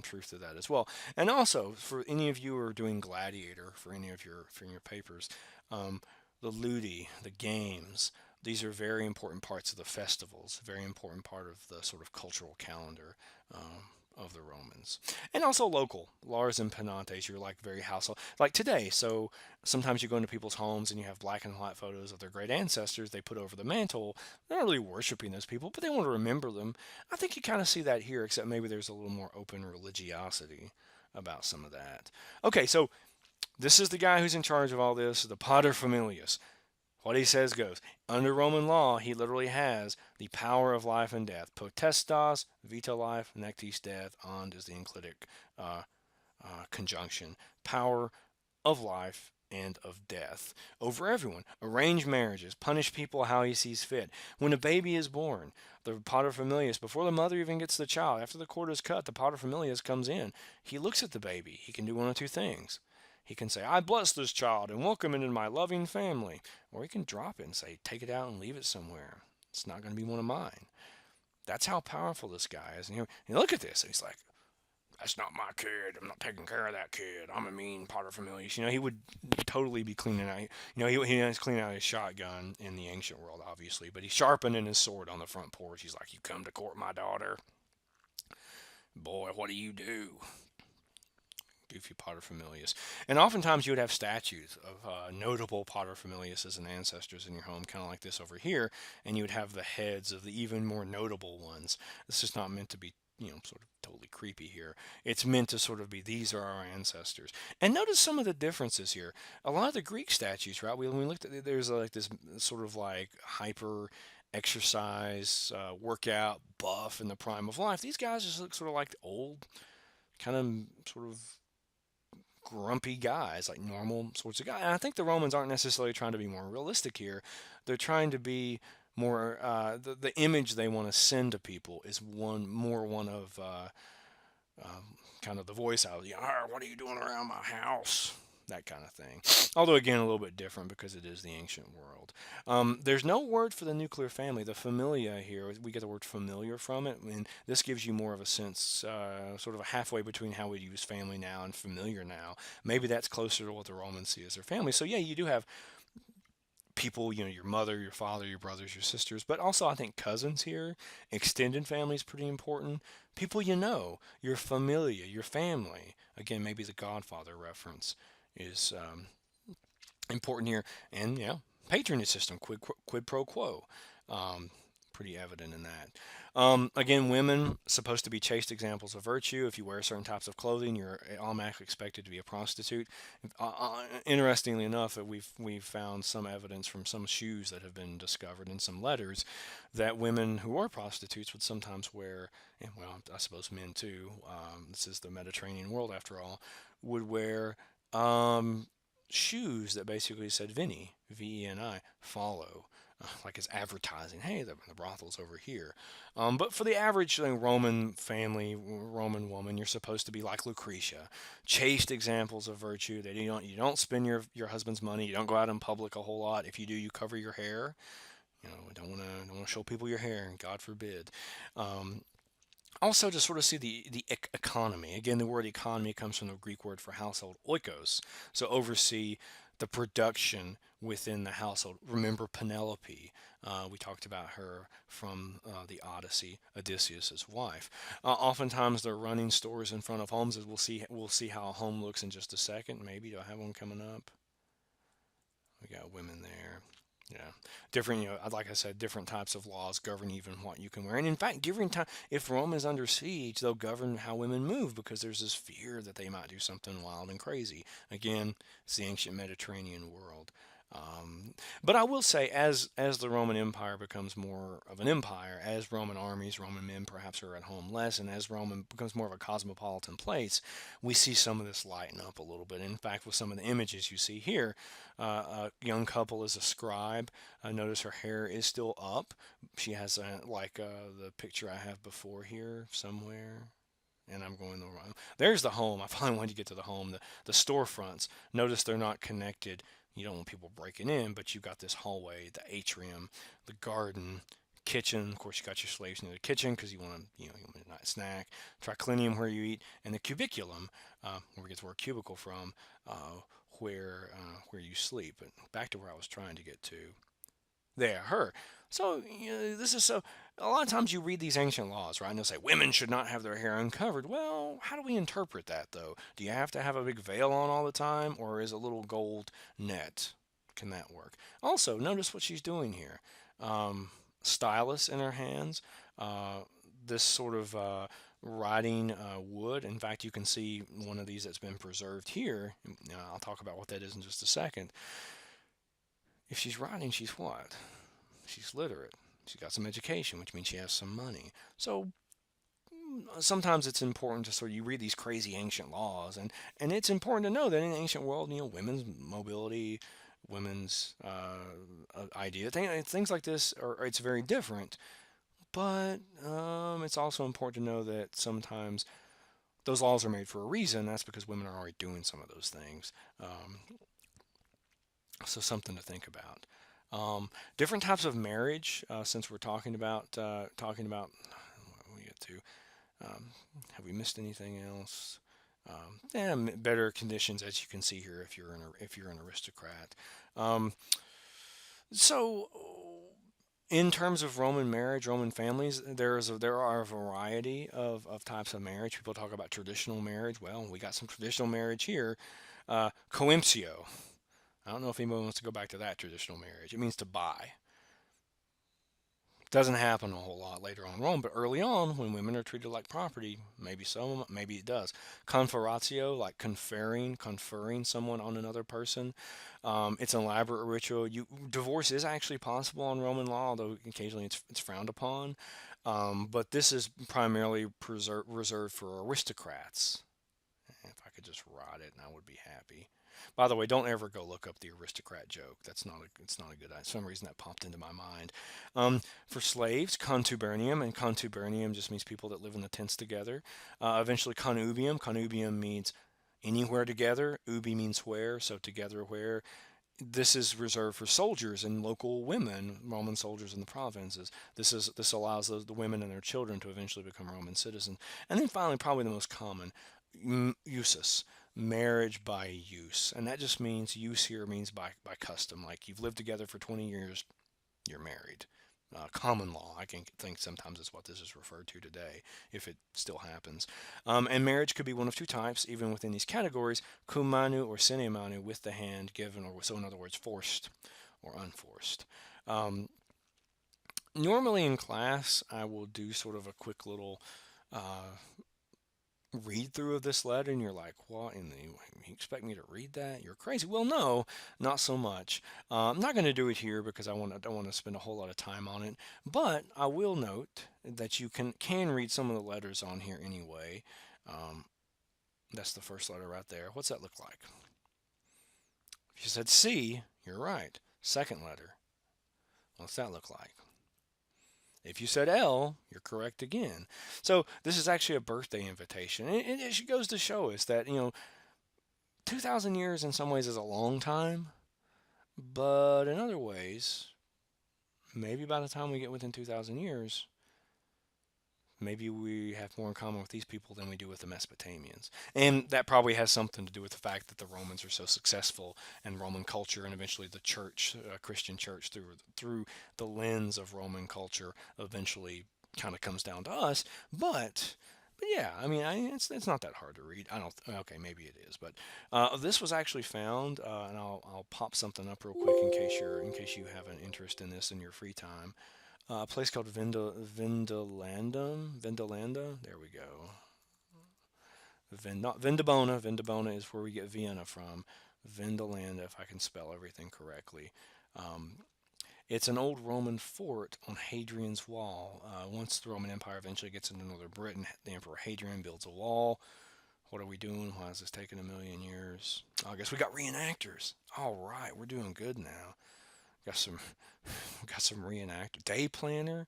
truth to that as well. And also, for any of you who are doing Gladiator for any of your papers, um, the ludi, the games, these are very important parts of the festivals, very important part of the sort of cultural calendar of the Romans. And also local. Lars and Penantes, you're like very household. Like today, so sometimes you go into people's homes and you have black and white photos of their great ancestors they put over the mantle. They're not really worshiping those people, but they want to remember them. I think you kind of see that here, except maybe there's a little more open religiosity about some of that. Okay, so this is the guy who's in charge of all this, the Pater Familias. What he says goes. Under Roman law, he literally has the power of life and death. Potestas, vita life, nectis death, and is the enclitic uh, conjunction. Power of life and of death over everyone. Arrange marriages, punish people how he sees fit. When a baby is born, the paterfamilias, before the mother even gets the child, after the cord is cut, the paterfamilias comes in. He looks at the baby. He can do one of two things. He can say, I bless this child and welcome it into my loving family. Or he can drop it and say, take it out and leave it somewhere. It's not going to be one of mine. That's how powerful this guy is. And look at this. And he's like, that's not my kid. I'm not taking care of that kid. I'm a mean paterfamilias. He would totally be cleaning out. He has cleaning out his shotgun in the ancient world, obviously, but he's sharpening his sword on the front porch. He's like, "You come to court my daughter, boy. What do you do?" Goofy paterfamilias. And oftentimes you would have statues of notable paterfamilias as ancestors in your home, kind of like this over here, and you would have the heads of the even more notable ones. This is not meant to be, sort of totally creepy here. It's meant to sort of be, these are our ancestors. And notice some of the differences here. A lot of the Greek statues, right? When we looked at it, there's like this sort of like hyper exercise, workout, buff in the prime of life. These guys just look sort of like the old, kind of sort of grumpy guys, like normal sorts of guys. And I think the Romans aren't necessarily trying to be more realistic here. They're trying to be more. The image they want to send to people is one of kind of the voice out. What are you doing around my house? That kind of thing. Although, again, a little bit different because it is the ancient world. There's no word for the nuclear family. The familia here, we get the word familiar from it, and this gives you more of a sense, sort of a halfway between how we use family now and familiar now. Maybe that's closer to what the Romans see as their family. So, yeah, you do have people, your mother, your father, your brothers, your sisters, but also I think cousins here. Extended family is pretty important. People your familia, your family. Again, maybe the Godfather reference is important here. And yeah, patronage system, quid pro quo. Um, Pretty evident in that. Again, women supposed to be chaste examples of virtue. If you wear certain types of clothing, you're automatically expected to be a prostitute. Interestingly enough, that we've found some evidence from some shoes that have been discovered in some letters that women who are prostitutes would sometimes wear, and well, I suppose men too. This is the Mediterranean world after all, would wear um, shoes that basically said Veni, Veni, follow, like as advertising. Hey, the brothel's over here. But for the average Roman family, Roman woman, you're supposed to be like Lucretia, chaste examples of virtue. That you don't spend your husband's money. You don't go out in public a whole lot. If you do, you cover your hair. Don't want to show people your hair, God forbid. Um, Also, to sort of see the economy. Again, the word economy comes from the Greek word for household, oikos. So oversee the production within the household. Remember Penelope. We talked about her from the Odyssey, Odysseus's wife. Oftentimes, they're running stores in front of homes, as we'll see how a home looks in just a second. Maybe do I have one coming up? We got women there. Yeah, different. Like I said, different types of laws govern even what you can wear. And in fact, given time, if Rome is under siege, they'll govern how women move because there's this fear that they might do something wild and crazy. Again, it's the ancient Mediterranean world. Um, but I will say, as the Roman Empire becomes more of an empire, as Roman armies, Roman men perhaps are at home less, and as Rome becomes more of a cosmopolitan place, we see some of this lighten up a little bit. In fact, with some of the images you see here, a young couple is a scribe. Notice her hair is still up. She has the picture I have before here somewhere. And I'm going the wrong. There's the home. I finally wanted to get to the home. The storefronts. Notice they're not connected. You don't want people breaking in, but you've got this hallway, the atrium, the garden, kitchen. Of course, you got your slaves in the kitchen because you want a nice snack. Triclinium where you eat, and the cubiculum, where we get the word cubicle from, where you sleep. But back to where I was trying to get to. There, her. So this is so. A lot of times you read these ancient laws, right? And they'll say women should not have their hair uncovered. Well, how do we interpret that though? Do you have to have a big veil on all the time, or is a little gold net? Can that work? Also, notice what she's doing here. Um, Stylus in her hands. Uh, this sort of writing wood. In fact, you can see one of these that's been preserved here. I'll talk about what that is in just a second. If she's writing, she's what? She's literate. She's got some education, which means she has some money. So sometimes it's important to sort of you read these crazy ancient laws, and it's important to know that in the ancient world, women's mobility, women's idea, things like this, it's very different. But it's also important to know that sometimes those laws are made for a reason. That's because women are already doing some of those things. So something to think about. Different types of marriage. Since we're talking about what we get to. Um, have we missed anything else? Yeah, better conditions as you can see here if you're an aristocrat. Um, so in terms of Roman marriage, Roman families, there are a variety of types of marriage. People talk about traditional marriage. Well, we got some traditional marriage here. Coimpsio. I don't know if anyone wants to go back to that traditional marriage. It means to buy. Doesn't happen a whole lot later on in Rome, but early on, when women are treated like property, maybe so, maybe it does. Conferatio, like conferring someone on another person. It's an elaborate ritual. Divorce is actually possible in Roman law, although occasionally it's frowned upon. But this is primarily reserved for aristocrats. If I could just write it, and I would be happy. By the way, don't ever go look up the aristocrat joke. It's not a good idea. For some reason that popped into my mind. For slaves, contubernium, and contubernium just means people that live in the tents together. Eventually, connubium. Connubium means anywhere together. Ubi means where, so together where. This is reserved for soldiers and local women, Roman soldiers in the provinces. This allows the women and their children to eventually become Roman citizens. And then finally, probably the most common, usus, marriage by use, and that just means use here means by custom. Like you've lived together for 20 years, you're married. Common law, I can think sometimes is what this is referred to today, if it still happens. And marriage could be one of two types, even within these categories: cum manu or sine manu, with the hand given, or so in other words, forced or unforced. Um, Normally in class, I will do sort of a quick little uh, read through of this letter, and you're like, what in the you expect me to read that? You're crazy. Well, no, not so much. I'm not going to do it here because I don't want to spend a whole lot of time on it, but I will note that you can read some of the letters on here anyway. um, that's the first letter right there. What's that look like? If you said C, you're right. Second letter, what's that look like? If you said L, you're correct again. So this is actually a birthday invitation. And it goes to show us that, 2,000 years in some ways is a long time, but in other ways, maybe by the time we get within 2,000 years, maybe we have more in common with these people than we do with the Mesopotamians. And that probably has something to do with the fact that the Romans are so successful and Roman culture and eventually the church, Christian church through the lens of Roman culture eventually kind of comes down to us. But yeah, I mean, it's not that hard to read. I don't. Okay, maybe it is, but this was actually found, and I'll pop something up real quick in case you have an interest in this in your free time. A place called Vindolanda. There we go. Not Vindobona. Vindobona is where we get Vienna from. Vindolanda, if I can spell everything correctly. Um, it's an old Roman fort on Hadrian's Wall. Once the Roman Empire eventually gets into northern Britain, the Emperor Hadrian builds a wall. What are we doing? Why is this taking a million years? Oh, I guess we got reenactors. All right, we're doing good now. Got some got some reenactor day planner.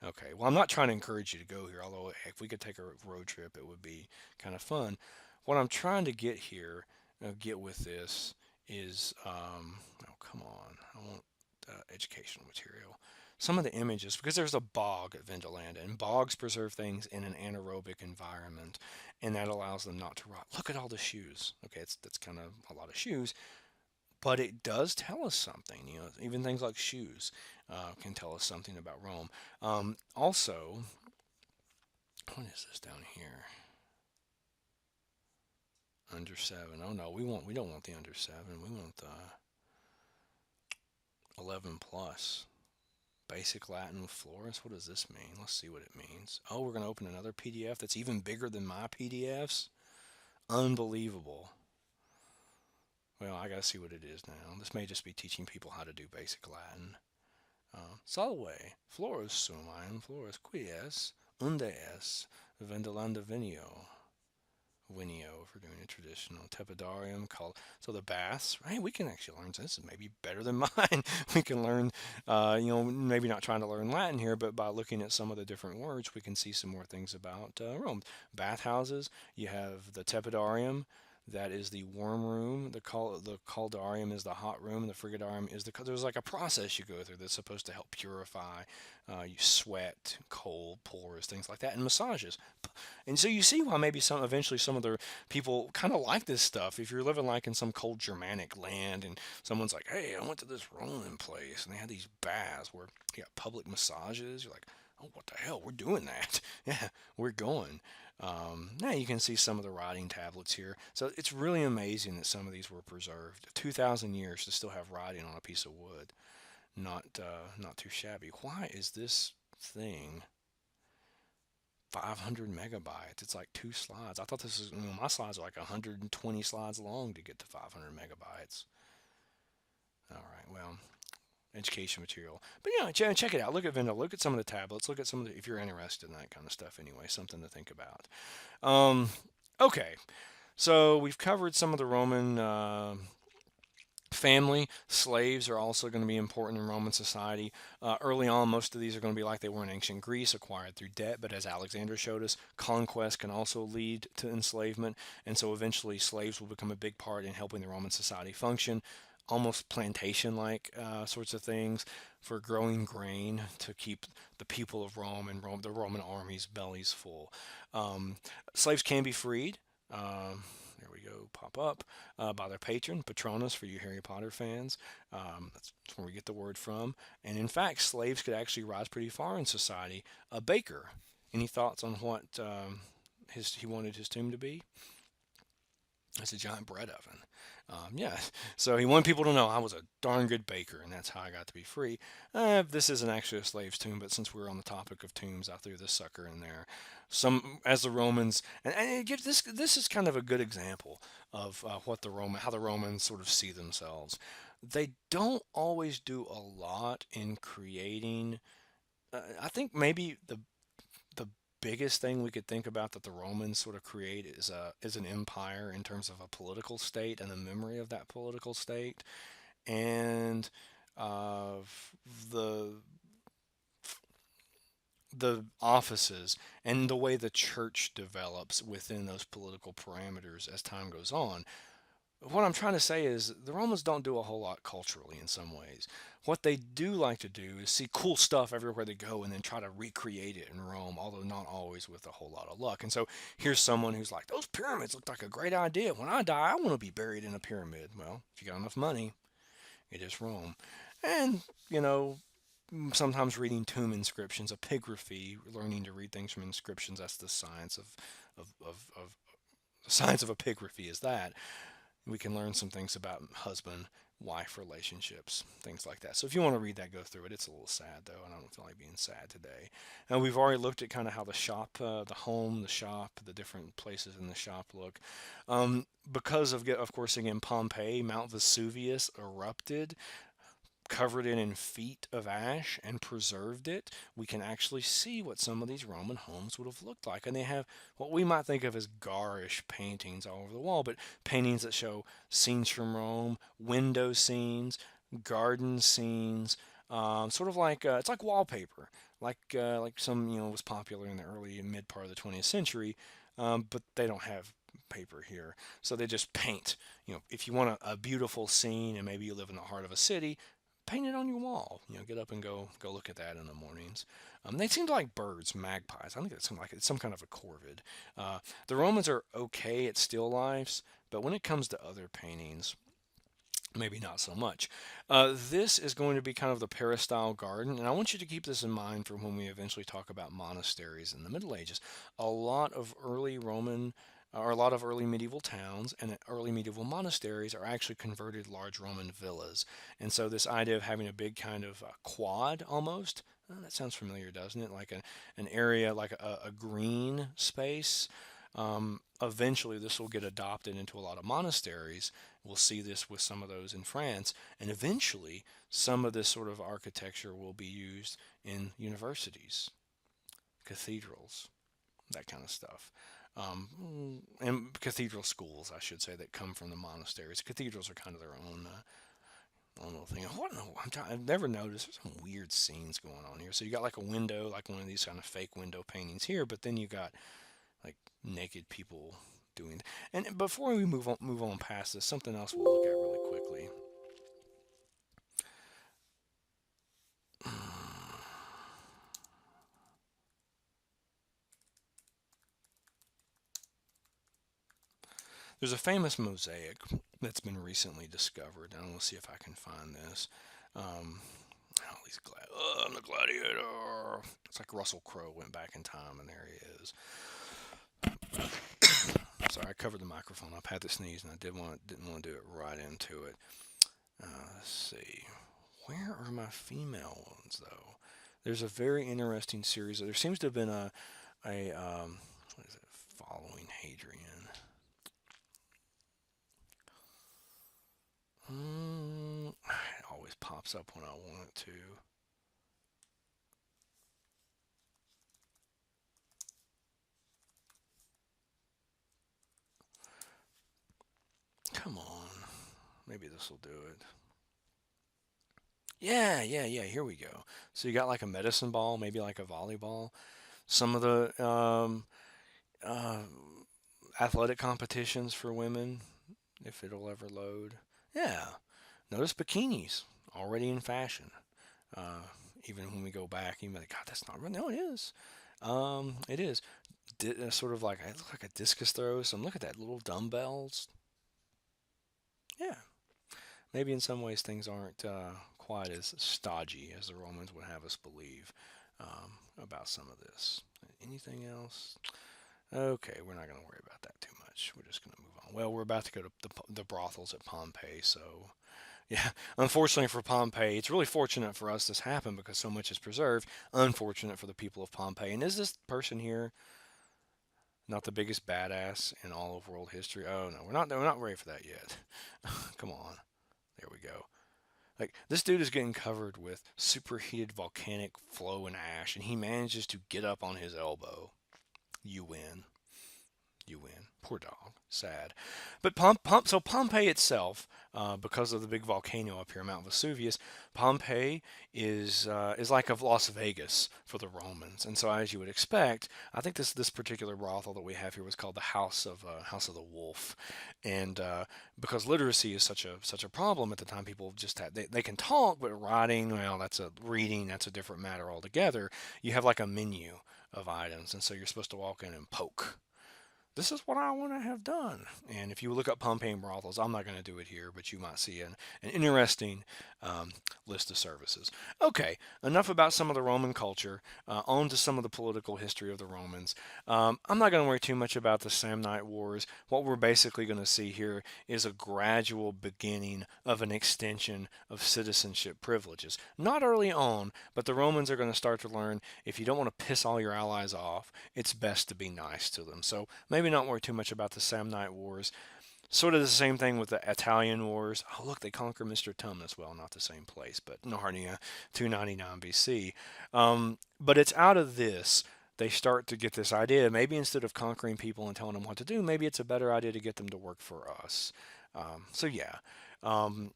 Okay, well, I'm not trying to encourage you to go here, although if we could take a road trip, it would be kind of fun. What I'm trying to get here, get with this is, oh, come on, I want educational material. Some of the images, because there's a bog at Vindolanda, and bogs preserve things in an anaerobic environment, and that allows them not to rot. Look at all the shoes. Okay, that's kind of a lot of shoes, but it does tell us something. You know, even things like shoes can tell us something about Rome. Also, what is this down here? Under seven. Oh no, we don't want the under seven. We want the 11 plus. Basic Latin with Florence. What does this mean? Let's see what it means. Oh, we're gonna open another PDF that's even bigger than my PDFs. Unbelievable. Well, I gotta see what it is now. This may just be teaching people how to do basic Latin. Salve, flores sumain, flores quies, unde es, vendolanda vinio. Winio, if we're doing a traditional tepidarium called, so the baths, right? We can actually learn, this is maybe better than mine. We can learn, maybe not trying to learn Latin here, but by looking at some of the different words, we can see some more things about Rome. Bathhouses, you have the tepidarium, that is the warm room. The caldarium is the hot room. The frigidarium is there's like a process you go through that's supposed to help purify. You sweat, cold, pores, things like that, and massages. And so you see why maybe eventually some of the people kind of like this stuff. If you're living like in some cold Germanic land and someone's like, hey, I went to this Roman place and they had these baths where you got public massages, you're like, oh, what the hell? We're doing that. Yeah, we're going. Now you can see some of the writing tablets here. So it's really amazing that some of these were preserved. 2,000 years to still have writing on a piece of wood. Not too shabby. Why is this thing 500 megabytes? It's like two slides. I thought this was, my slides are like 120 slides long to get to 500 megabytes. All right, well, education material. But yeah, check it out. Look at Vendel. Look at some of the tablets. Look at some of the, if you're interested in that kind of stuff anyway, something to think about. Um, okay, so we've covered some of the Roman family. Slaves are also going to be important in Roman society. Early on, most of these are going to be like they were in ancient Greece, acquired through debt. But as Alexander showed us, conquest can also lead to enslavement. And so eventually, slaves will become a big part in helping the Roman society function. Almost plantation like sorts of things for growing grain to keep the people of Rome and the Roman army's bellies full. Um, Slaves can be freed. There we go, pop up by their patron, Patronus, for you Harry Potter fans. That's where we get the word from. And in fact, slaves could actually rise pretty far in society. A baker. Any thoughts on what he wanted his tomb to be? It's a giant bread oven. Yeah, so he wanted people to know I was a darn good baker, and that's how I got to be free. This isn't actually a slave's tomb, but since we're on the topic of tombs, I threw this sucker in there. Some as the Romans, and it gives this. This is kind of a good example of how the Romans sort of see themselves. They don't always do a lot in creating. I think maybe the biggest thing we could think about that the Romans sort of create is an empire in terms of a political state and the memory of that political state, and the the offices and the way the church develops within those political parameters as time goes on. what I'm trying to say is the Romans don't do a whole lot culturally in some ways. What they do like to do is see cool stuff everywhere they go and then try to recreate it in Rome, although not always with a whole lot of luck. And so here's someone who's like, those pyramids look like a great idea. When I die, I want to be buried in a pyramid. Well, if you got enough money, it is Rome. And, you know, sometimes reading tomb inscriptions, epigraphy, learning to read things from inscriptions, that's the science of the science of epigraphy is that we can learn some things about husband wife relationships, things like that. So if you want to read that, go through it. It's a little sad though, and I don't feel like being sad today. And we've already looked at kind of how the shop, the home, the shop, the different places in the shop look. Because of course, again, Pompeii, Mount Vesuvius erupted, covered it in feet of ash and preserved it, we can actually see what some of these Roman homes would have looked like. And they have what we might think of as garish paintings all over the wall, but paintings that show scenes from Rome, window scenes, garden scenes, sort of like it's like wallpaper, like some was popular in the early and mid part of the 20th century, but they don't have paper here, so they just paint. If you want a beautiful scene and maybe you live in the heart of a city, paint it on your wall. Get up and go look at that in the mornings. They seem like birds, magpies. I think it's some kind of a corvid. The Romans are okay at still lifes, but when it comes to other paintings, maybe not so much. This is going to be kind of the peristyle garden, and I want you to keep this in mind for when we eventually talk about monasteries in the Middle Ages. A lot of early Roman or a lot of early medieval towns and early medieval monasteries are actually converted large Roman villas. And so, this idea of having a big kind of quad almost, that sounds familiar, doesn't it? Like an area, like a green space. Eventually, this will get adopted into a lot of monasteries. We'll see this with some of those in France. And eventually, some of this sort of architecture will be used in universities, cathedrals, that kind of stuff. And cathedral schools, I should say, that come from the monasteries. Cathedrals are kind of their own little thing. What? No, I've never noticed. There's some weird scenes going on here. So you got like a window, like one of these kind of fake window paintings here, but then you got like naked people doing. And before we move on past this, something else we'll look at really quickly. There's a famous mosaic that's been recently discovered. And I'm going to see if I can find this. Oh, I'm the gladiator. It's like Russell Crowe went back in time, and there he is. Sorry, I covered the microphone up. Had to sneeze, and I didn't want to do it right into it. Let's see. Where are my female ones though? There's a very interesting series. There seems to have been a what is it? Following Hadrian. It always pops up when I want it to. Come on. Maybe this will do it. Yeah, yeah, yeah. Here we go. So you got like a medicine ball, maybe like a volleyball. Some of the uh, athletic competitions for women, if it'll ever load. Yeah. Notice bikinis already in fashion. Uh, Even when we go back, you might like, God, that's not real. No, it is. It is. Sort of like it looks like a discus throw. Some look at that little dumbbells. Yeah, maybe in some ways things aren't quite as stodgy as the Romans would have us believe about some of this. Anything else? Okay, we're not going to worry about that too much. We're just going to move on. Well, we're about to go to the brothels at Pompeii, so yeah. Unfortunately for Pompeii, it's really fortunate for us this happened because so much is preserved. Unfortunate for the people of Pompeii. And is this person here not the biggest badass in all of world history? Oh no, we're not ready for that yet. Come on. There we go. Like this dude is getting covered with superheated volcanic flow and ash, and he manages to get up on his elbow. You win. You win. Poor dog. Sad. But so Pompeii itself, because of the big volcano up here, Mount Vesuvius, Pompeii is like of Las Vegas for the Romans. And so, as you would expect, I think this particular brothel that we have here was called the House of the Wolf, and because literacy is such a problem at the time, people just had they can talk, but writing, well, that's a reading, that's a different matter altogether. You have like a menu of items, and so you're supposed to walk in and poke, this is what I want to have done. And if you look up Pompeian brothels, I'm not going to do it here, but you might see an interesting um, list of services. Okay, enough about some of the Roman culture. On to some of the political history of the Romans. I'm not going to worry too much about the Samnite Wars. What we're basically going to see here is a gradual beginning of an extension of citizenship privileges. Not early on, but the Romans are going to start to learn if you don't want to piss all your allies off, it's best to be nice to them. So maybe not worry too much about the Samnite Wars. Sort of the same thing with the Italian Wars. Oh, look, they conquer Mr. Tumnus. Well, not the same place, but Narnia, 299 BC. But it's out of this they start to get this idea. Maybe instead of conquering people and telling them what to do, maybe it's a better idea to get them to work for us. So yeah, um,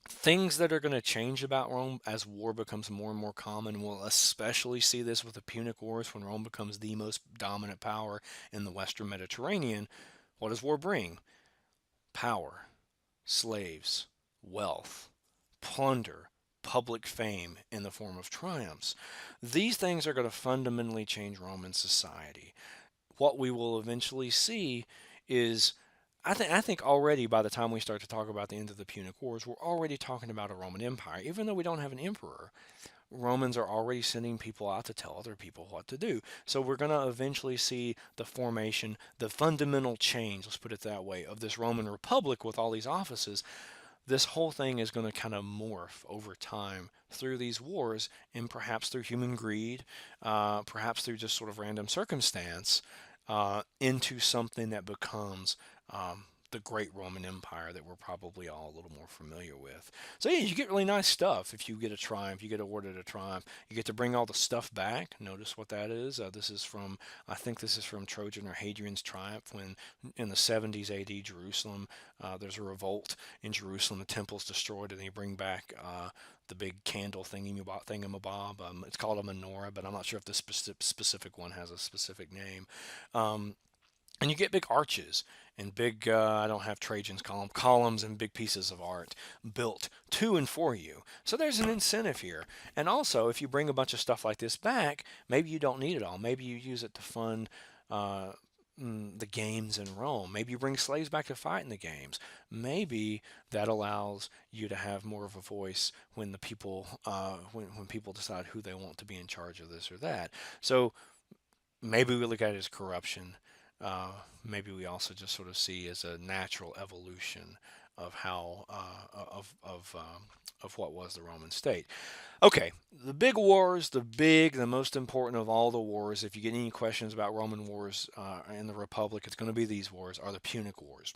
things that are going to change about Rome as war becomes more and more common. We'll especially see this with the Punic Wars when Rome becomes the most dominant power in the Western Mediterranean. What does war bring? Power, slaves, wealth, plunder, public fame in the form of triumphs. These things are going to fundamentally change Roman society. What we will eventually see is I think already by the time we start to talk about the end of the Punic Wars, we're already talking about a Roman Empire. Even though we don't have an emperor, Romans are already sending people out to tell other people what to do. So we're going to eventually see the formation, the fundamental change, let's put it that way, of this Roman Republic with all these offices. This whole thing is going to kind of morph over time through these wars and perhaps through human greed, perhaps through just sort of random circumstance, into something that becomes the great Roman Empire that we're probably all a little more familiar with. So yeah, you get really nice stuff if you get a triumph. You get awarded a triumph. You get to bring all the stuff back. Notice what that is. This is from, I think this is from Trojan or Hadrian's triumph when in the 70s AD Jerusalem, there's a revolt in Jerusalem. The temple's destroyed and they bring back the big candle thingamabob. It's called a menorah, but I'm not sure if this specific one has a specific name. Um, and you get big arches and big, I don't have Trajan's columns and big pieces of art built to and for you. So there's an incentive here. And also, if you bring a bunch of stuff like this back, maybe you don't need it all. Maybe you use it to fund uh, the games in Rome. Maybe you bring slaves back to fight in the games. Maybe that allows you to have more of a voice when the people, when people decide who they want to be in charge of this or that. So maybe we look at it as corruption. Uh, Maybe we also just sort of see as a natural evolution of how of what was the Roman state. Okay, the big wars, the most important of all the wars. If you get any questions about Roman wars in the Republic, it's going to be these wars, are the Punic Wars.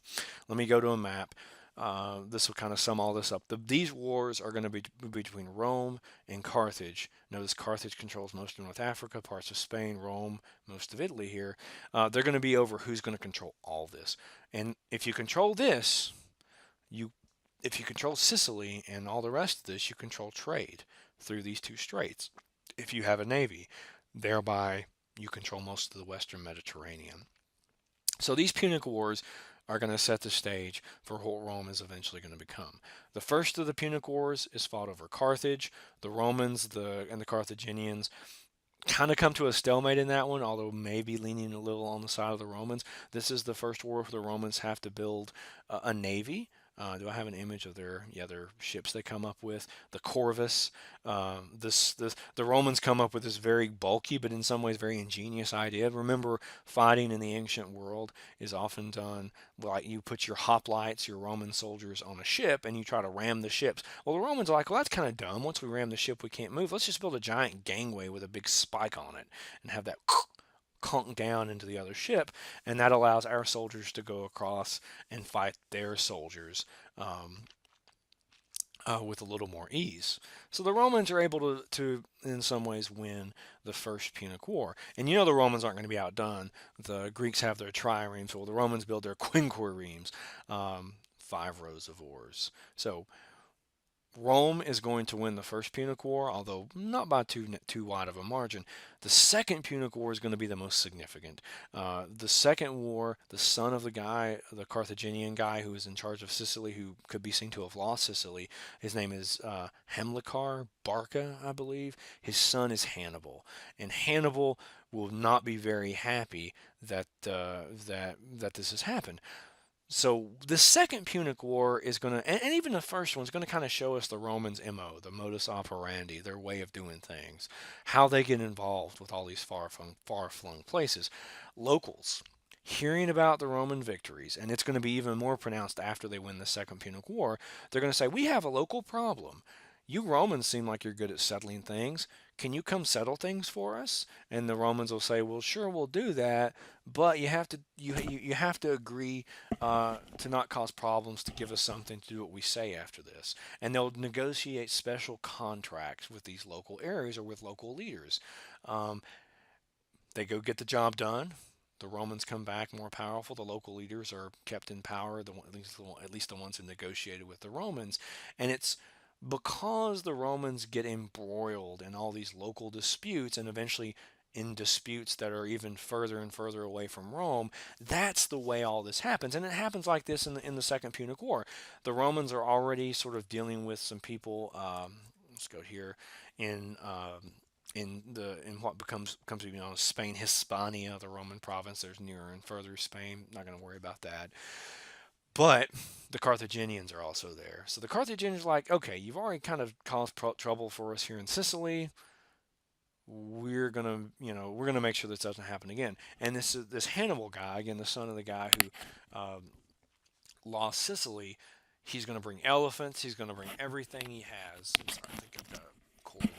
Let me go to a map. This will kind of sum all this up. These wars are going to be between Rome and Carthage. Notice Carthage controls most of North Africa, parts of Spain, Rome, most of Italy here. They're going to be over who's going to control all this. And if you control this, you if you control Sicily and all the rest of this, you control trade through these two straits. If you have a navy, thereby you control most of the Western Mediterranean. So these Punic Wars are going to set the stage for what Rome is eventually going to become. The first of the Punic Wars is fought over Carthage. The Romans and the Carthaginians kind of come to a stalemate in that one, although maybe leaning a little on the side of the Romans. This is the first war where the Romans have to build a navy. Do I have an image of their ships they come up with? The Corvus. The Romans come up with this very bulky, but in some ways very ingenious idea. Remember, fighting in the ancient world is often done like you put your hoplites, your Roman soldiers, on a ship, and you try to ram the ships. Well, the Romans are like, well, that's kind of dumb. Once we ram the ship, we can't move. Let's just build a giant gangway with a big spike on it and have that conk down into the other ship, and that allows our soldiers to go across and fight their soldiers. Um, with a little more ease. So the Romans are able to, in some ways, win the First Punic War. And you know the Romans aren't going to be outdone. The Greeks have their triremes, well, the Romans build their quinquiremes, 5 rows of oars. So Rome is going to win the First Punic War, although not by too wide of a margin. The Second Punic War is going to be the most significant. The Second War, the son of the Carthaginian guy who was in charge of Sicily, who could be seen to have lost Sicily, his name is Hamilcar Barca, I believe. His son is Hannibal, and Hannibal will not be very happy that this has happened. So the Second Punic War is going to, and even the first one is going to kind of show us the Romans' MO, the modus operandi, their way of doing things, how they get involved with all these far-flung places. Locals hearing about the Roman victories, and it's going to be even more pronounced after they win the Second Punic War. They're going to say, "We have a local problem. You Romans seem like you're good at settling things. Can you come settle things for us?" And the Romans will say, "Well, sure, we'll do that, but you have to agree to not cause problems, to give us something to do what we say after this." And they'll negotiate special contracts with these local areas or with local leaders. Um, they go get the job done. The Romans come back more powerful. The local leaders are kept in power, at least the ones who negotiated with the Romans. And it's because the Romans get embroiled in all these local disputes and eventually in disputes that are even further and further away from Rome. That's the way all this happens, and it happens like this in the Second Punic War. The Romans are already sort of dealing with some people. Let's go here in. In what comes to be known as Spain, Hispania, the Roman province. There's nearer and further Spain. Not going to worry about that. But the Carthaginians are also there. So the Carthaginians are like, okay, you've already kind of caused trouble for us here in Sicily. We're gonna make sure this doesn't happen again. And this Hannibal guy, again, the son of the guy who lost Sicily. He's gonna bring elephants. He's gonna bring everything he has. I'm sorry, I think I've got a cold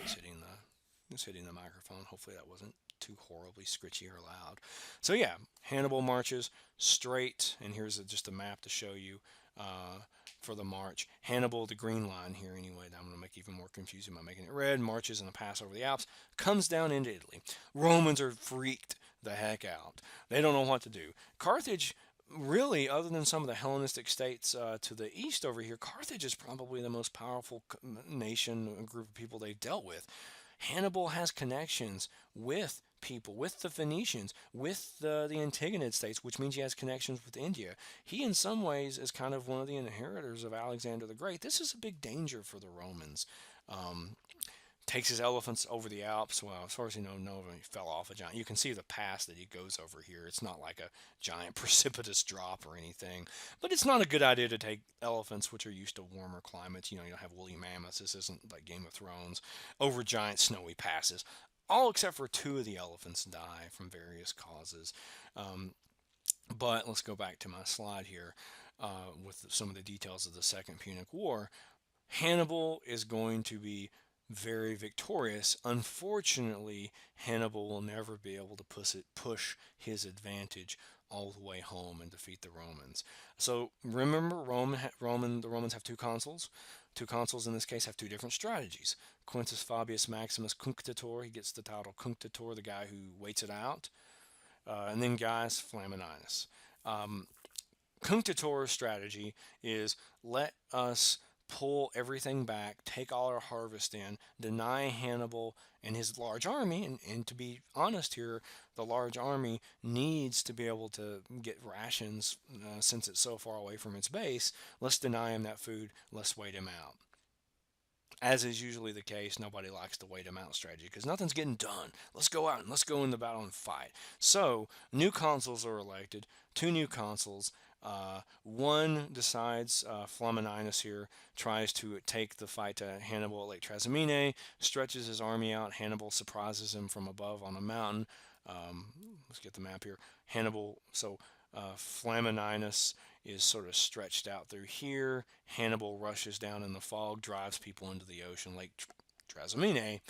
that's hitting the microphone. Hopefully that wasn't too horribly scritchy or loud. So yeah, Hannibal marches straight, and here's just a map to show you for the march. Hannibal, the green line here anyway, I'm going to make even more confusing by making it red, marches in a pass over the Alps, comes down into Italy. Romans are freaked the heck out. They don't know what to do. Carthage, really, other than some of the Hellenistic states to the east over here, Carthage is probably the most powerful nation, group of people they've dealt with. Hannibal has connections with people, with the Phoenicians, with the Antigonid states, which means he has connections with India. He, in some ways, is kind of one of the inheritors of Alexander the Great. This is a big danger for the Romans. Um, Takes his elephants over the Alps. Well, as far as you know, no one fell off a giant. You can see the pass that he goes over here. It's not like a giant precipitous drop or anything, but it's not a good idea to take elephants, which are used to warmer climates. You don't have woolly mammoths. This isn't like Game of Thrones, over giant snowy passes. All except for 2 of the elephants die from various causes. Um, but let's go back to my slide here with some of the details of the Second Punic War. Hannibal is going to be very victorious. Unfortunately, Hannibal will never be able to push his advantage all the way home and defeat the Romans. So remember, the Romans have 2 consuls. 2 consuls in this case have 2 different strategies. Quintus Fabius Maximus Cunctator, he gets the title Cunctator, the guy who waits it out, and then Gaius Flamininus. Um, Cunctator's strategy is let us pull everything back, take all our harvest in, deny Hannibal and his large army. And to be honest here, the large army needs to be able to get rations since it's so far away from its base. Let's deny him that food. Let's wait him out. As is usually the case, nobody likes the wait him out strategy because nothing's getting done. Let's go out and let's go in the battle and fight. So, new consuls are elected, 2 new consuls. One decides, Flamininus here, tries to take the fight to Hannibal at Lake Trasimene, stretches his army out. Hannibal surprises him from above on a mountain. Um, let's get the map here. Flamininus is sort of stretched out through here. Hannibal rushes down in the fog, drives people into the ocean, Lake Trasimene.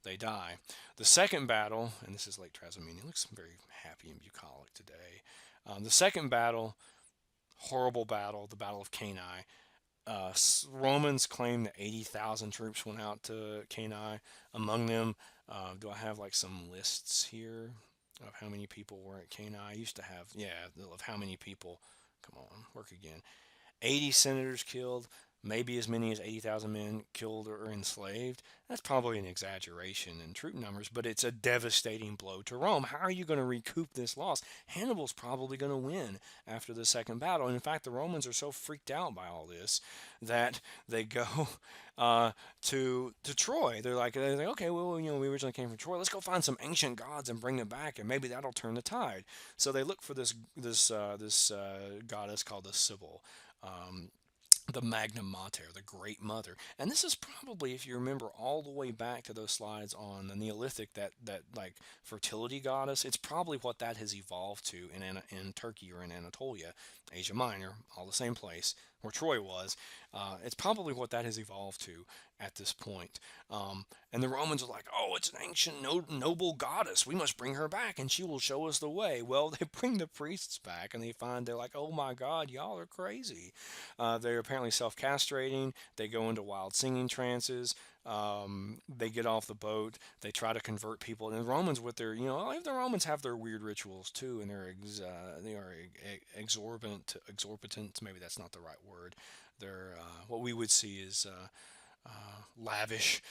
They die. The second battle, and this is Lake Trasimene, looks very happy and bucolic today. The second battle, horrible battle, the Battle of Cannae. Romans claim that 80,000 troops went out to Cannae. Among them, do I have like some lists here of how many people were at Cannae? I used to have, yeah, of how many people. Come on, work again. 80 senators killed, maybe as many as 80,000 men killed or enslaved. That's probably an exaggeration in troop numbers, but it's a devastating blow to Rome. How are you going to recoup this loss? Hannibal's probably going to win after the second battle. And in fact, the Romans are so freaked out by all this that they go uh, to Troy. They're like, okay, well, we originally came from Troy. Let's go find some ancient gods and bring them back, and maybe that'll turn the tide. So they look for this goddess called the Sibyl, um, the Magna Mater, the Great Mother. And this is probably, if you remember all the way back to those slides on the Neolithic, that like fertility goddess, it's probably what that has evolved to in Turkey or in Anatolia, Asia Minor, all the same place where Troy was. It's probably what that has evolved to at this point. And the Romans are like, oh, it's an ancient noble goddess. We must bring her back and she will show us the way. Well, they bring the priests back and they find they're like, oh my God, y'all are crazy. They're apparently self castrating. They go into wild singing trances. They get off the boat. They try to convert people. And the Romans, with their, the Romans have their weird rituals too, and they are exorbitant. Maybe that's not the right word. They're what we would see is lavish,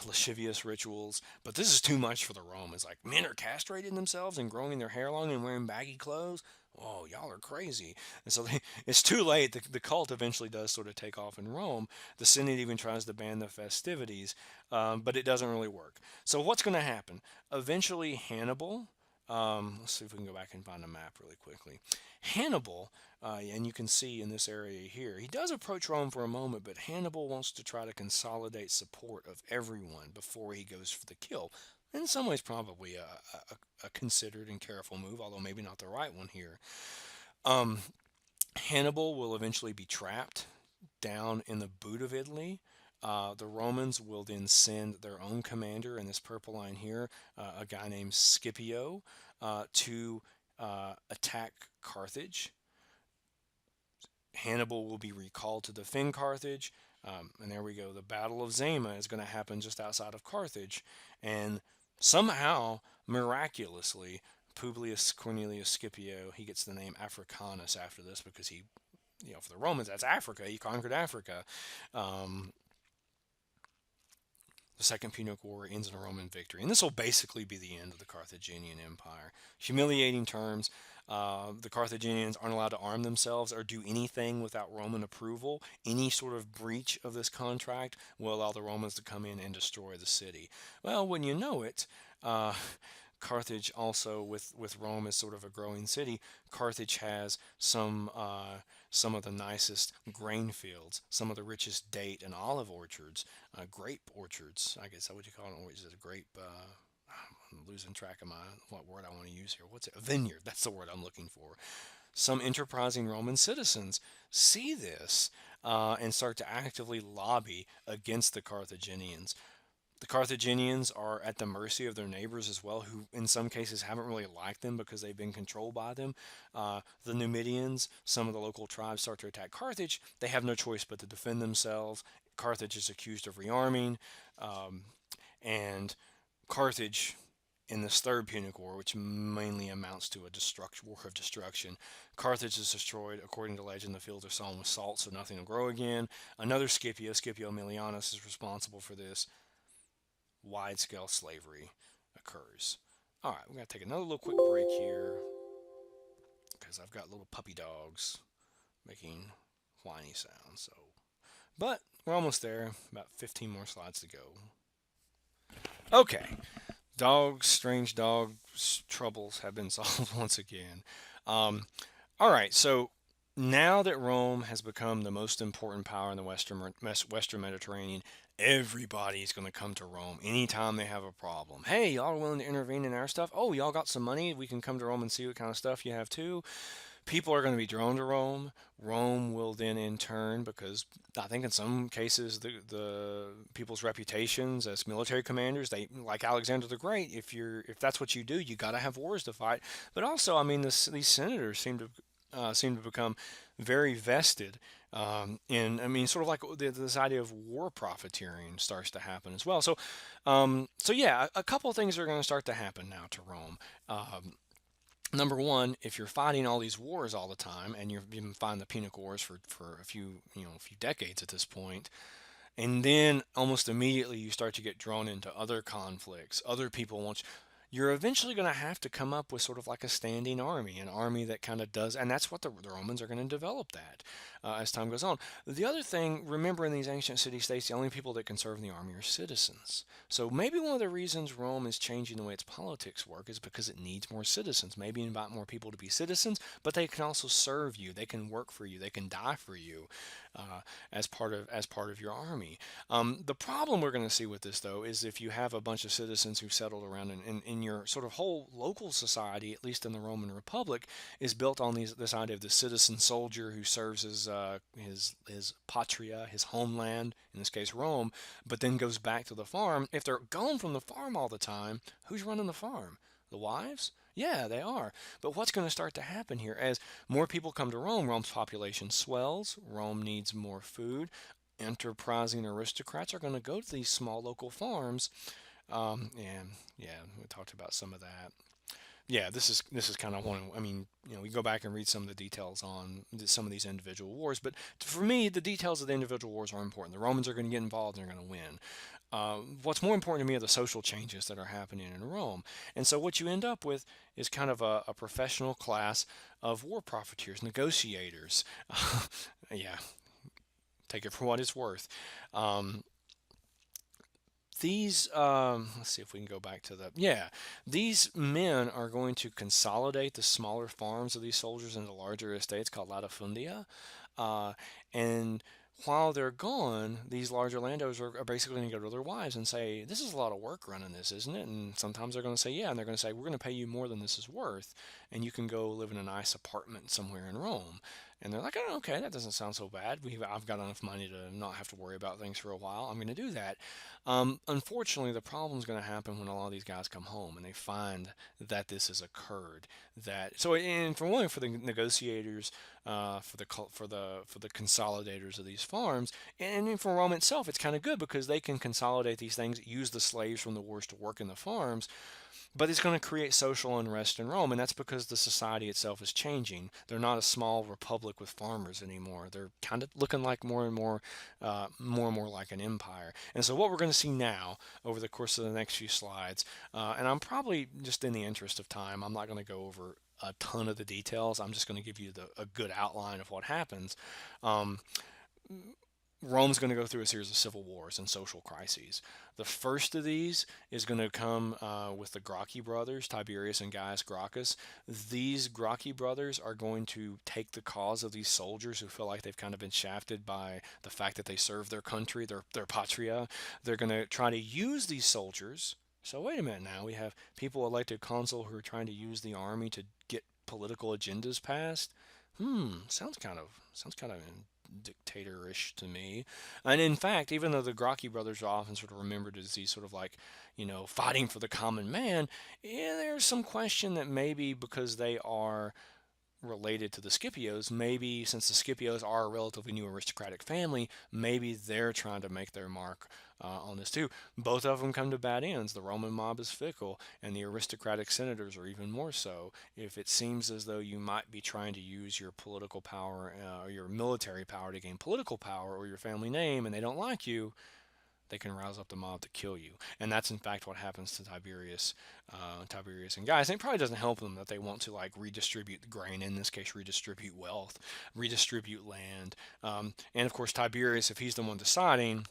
lascivious rituals. But this is too much for the Romans. Like, men are castrating themselves and growing their hair long and wearing baggy clothes. Oh, y'all are crazy. And so it's too late. The cult eventually does sort of take off in Rome. The Senate even tries to ban the festivities, but it doesn't really work. So what's going to happen? Eventually, Hannibal. Let's see if we can go back and find a map really quickly. Hannibal, and you can see in this area here, he does approach Rome for a moment, but Hannibal wants to try to consolidate support of everyone before he goes for the kill. In some ways, probably a considered and careful move, although maybe not the right one here. Um, Hannibal will eventually be trapped down in the boot of Italy. The Romans will then send their own commander in this purple line here, a guy named Scipio, to attack Carthage. Hannibal will be recalled to defend Carthage. And there we go. The Battle of Zama is going to happen just outside of Carthage. And somehow, miraculously, Publius Cornelius Scipio, he gets the name Africanus after this because he, for the Romans, that's Africa. He conquered Africa. The Second Punic War ends in a Roman victory. And this will basically be the end of the Carthaginian Empire. Humiliating terms. The Carthaginians aren't allowed to arm themselves or do anything without Roman approval. Any sort of breach of this contract will allow the Romans to come in and destroy the city. Well, when you know it, Carthage also, with Rome as sort of a growing city, Carthage has some of the nicest grain fields, some of the richest date and olive orchards, grape orchards. I guess that's what you call it. Is it a grape? I'm losing track of what word I want to use here. What's it? A vineyard. That's the word I'm looking for. Some enterprising Roman citizens see this and start to actively lobby against the Carthaginians. The Carthaginians are at the mercy of their neighbors as well, who in some cases haven't really liked them because they've been controlled by them. The Numidians, some of the local tribes, start to attack Carthage. They have no choice but to defend themselves. Carthage is accused of rearming, and Carthage, in this Third Punic War, which mainly amounts to a war of destruction, Carthage is destroyed. According to legend, the fields are sown with salt, so nothing will grow again. Another Scipio, Scipio Aemilianus, is responsible for this. Wide-scale slavery occurs. All right, we're going to take another little quick break here because I've got little puppy dogs making whiny sounds. But we're almost there. About 15 more slides to go. Okay, strange dogs troubles have been solved once again. All right, so now that Rome has become the most important power in the Western Mediterranean, everybody's going to come to Rome anytime they have a problem. Hey, y'all are willing to intervene in our stuff? Oh, y'all got some money? We can come to Rome and see what kind of stuff you have too. People are going to be drawn to Rome. Rome will then, in turn, because I think in some cases the people's reputations as military commanders, they like Alexander the Great. If that's what you do, you got to have wars to fight. But also, I mean, these senators seem to become very vested And I mean, sort of like this idea of war profiteering starts to happen as well. So yeah, a couple of things are going to start to happen now to Rome. Um, Number one, if you're fighting all these wars all the time, and you've been fighting the Punic Wars for a few a few decades at this point, and then almost immediately you start to get drawn into other conflicts, other people want you're eventually going to have to come up with sort of like a standing army, an army that kind of does, and that's what the Romans are going to develop that as time goes on. The other thing, remember, in these ancient city states, the only people that can serve in the army are citizens. So maybe one of the reasons Rome is changing the way its politics work is because it needs more citizens. Maybe invite more people to be citizens, but they can also serve you. They can work for you. They can die for you uh, as part of your army. The problem we're going to see with this, though, is if you have a bunch of citizens who settled around in your sort of whole local society, at least in the Roman Republic, is built on this idea of the citizen soldier who serves his patria, his homeland, in this case Rome, but then goes back to the farm. If they're gone from the farm all the time, who's running the farm? The wives? Yeah, they are. But what's going to start to happen here as more people come to Rome? Rome's population swells. Rome needs more food. Enterprising aristocrats are going to go to these small local farms. And yeah, we talked about some of that. Yeah, this is kind of one. I mean, we go back and read some of the details on some of these individual wars, but for me, the details of the individual wars are important. The Romans are going to get involved and they're going to win. What's more important to me are the social changes that are happening in Rome. And so what you end up with is kind of a professional class of war profiteers, negotiators. Yeah, take it for what it's worth. Um, let's see if we can go back to these men are going to consolidate the smaller farms of these soldiers into larger estates called latifundia. Uh, and while they're gone, these larger landowners are basically going to go to their wives and say, "This is a lot of work running this, isn't it?" And sometimes they're going to say, "Yeah," and they're going to say, "We're going to pay you more than this is worth, and you can go live in a nice apartment somewhere in Rome." And they're like, "Oh, okay, that doesn't sound so bad. I've got enough money to not have to worry about things for a while. I'm going to do that." Unfortunately, the problem's going to happen when a lot of these guys come home and they find that this has occurred. And for one, for the negotiators, for the consolidators of these farms, and for Rome itself, it's kind of good because they can consolidate these things, use the slaves from the wars to work in the farms, but it's going to create social unrest in Rome, and that's because the society itself is changing. They're not a small republic with farmers anymore. They're kind of looking like more and more like an empire. And so, what we're going to see now over the course of the next few slides, and I'm probably just in the interest of time, I'm not going to go over a ton of the details. I'm just going to give you a good outline of what happens. Um, Rome's going to go through a series of civil wars and social crises. The first of these is going to come with the Gracchi brothers, Tiberius and Gaius Gracchus. These Gracchi brothers are going to take the cause of these soldiers who feel like they've kind of been shafted by the fact that they serve their country, their patria. They're going to try to use these soldiers. So wait a minute now, we have people elected consul who are trying to use the army to get political agendas passed. Sounds kind of dictatorish to me. And in fact, even though the Gracchi brothers are often sort of remembered as these sort of like, fighting for the common man, yeah, there's some question that maybe because they are related to the Scipios, maybe since the Scipios are a relatively new aristocratic family, maybe they're trying to make their mark on this too. Both of them come to bad ends. The Roman mob is fickle, and the aristocratic senators are even more so. If it seems as though you might be trying to use your political power or your military power to gain political power or your family name, and they don't like you, they can rouse up the mob to kill you. And that's in fact what happens to Tiberius and Gaius. And it probably doesn't help them that they want to like redistribute the grain, in this case, redistribute wealth, redistribute land. And of course, Tiberius, if he's the one deciding,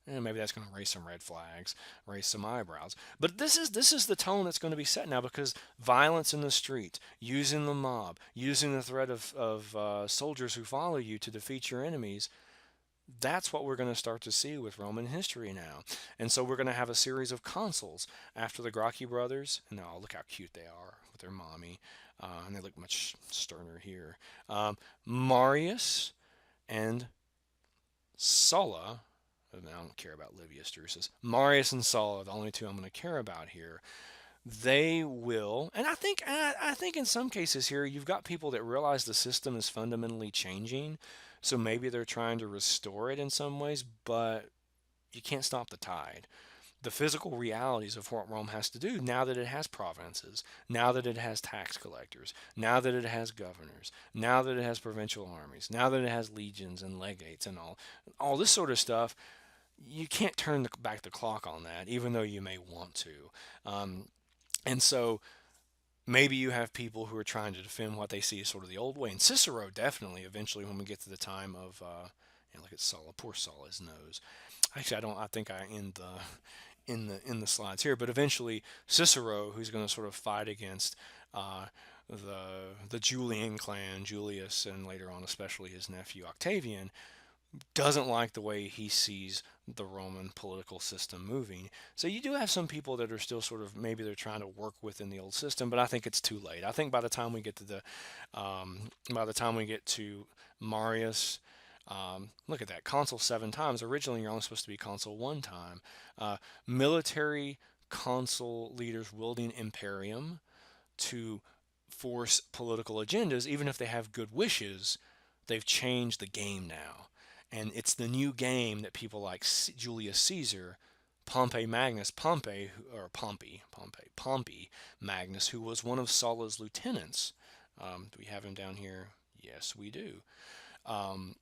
maybe that's going to raise some red flags, raise some eyebrows. But this is the tone that's going to be set now because violence in the street, using the mob, using the threat of soldiers who follow you to defeat your enemies, that's what we're going to start to see with Roman history now. And so we're going to have a series of consuls after the Gracchi brothers. And oh, look how cute they are with their mommy. And they look much sterner here. Marius and Sulla. I don't care about Livius Drusus. Marius and Sulla are the only two I'm going to care about here. They will, and I think in some cases here you've got people that realize the system is fundamentally changing, So maybe they're trying to restore it in some ways, but you can't stop the tide. The physical realities of what Rome has to do now that it has provinces, now that it has tax collectors, now that it has governors, now that it has provincial armies, now that it has legions and legates and all this sort of stuff. You can't turn back the clock on that, even though you may want to. Um, and so maybe you have people who are trying to defend what they see as sort of the old way. And Cicero definitely, eventually, when we get to the time of, look at Sulla, poor Sulla's nose. Actually, I don't. I think I end in the slides here, but eventually Cicero, who's going to sort of fight against the Julian clan, Julius, and later on especially his nephew Octavian, doesn't like the way he sees the Roman political system moving. So you do have some people that are still sort of maybe they're trying to work within the old system, but I think it's too late. I think by the time we get to Marius, look at that, consul 7 times. Originally, you're only supposed to be consul 1 time. Military consul leaders wielding imperium to force political agendas, even if they have good wishes, they've changed the game now. And it's the new game that people like Julius Caesar, Pompey Magnus, who was one of Sulla's lieutenants. Do we have him down here? Yes, we do. Um,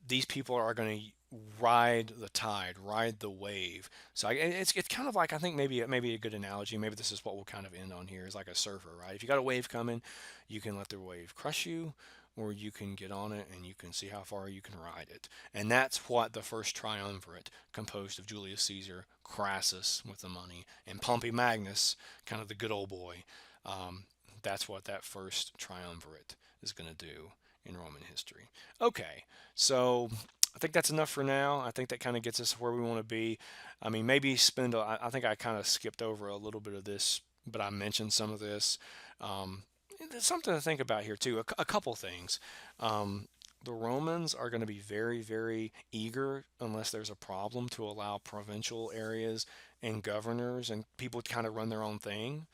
these people are going to ride the tide, ride the wave. So it's kind of like, I think maybe a good analogy. Maybe this is what we'll kind of end on here, is like a surfer, right? If you got a wave coming, you can let the wave crush you, or you can get on it and you can see how far you can ride it. And that's what the first triumvirate, composed of Julius Caesar, Crassus with the money, and Pompey Magnus, kind of the good old boy. Um, that's what that first triumvirate is going to do in Roman history. Okay, so I think that's enough for now. I think that kind of gets us where we want to be. I mean, maybe I think I kind of skipped over a little bit of this, but I mentioned some of this. Um, there's something to think about here, too. A couple things. Um, the Romans are going to be very, very eager, unless there's a problem, to allow provincial areas and governors and people to kind of run their own thing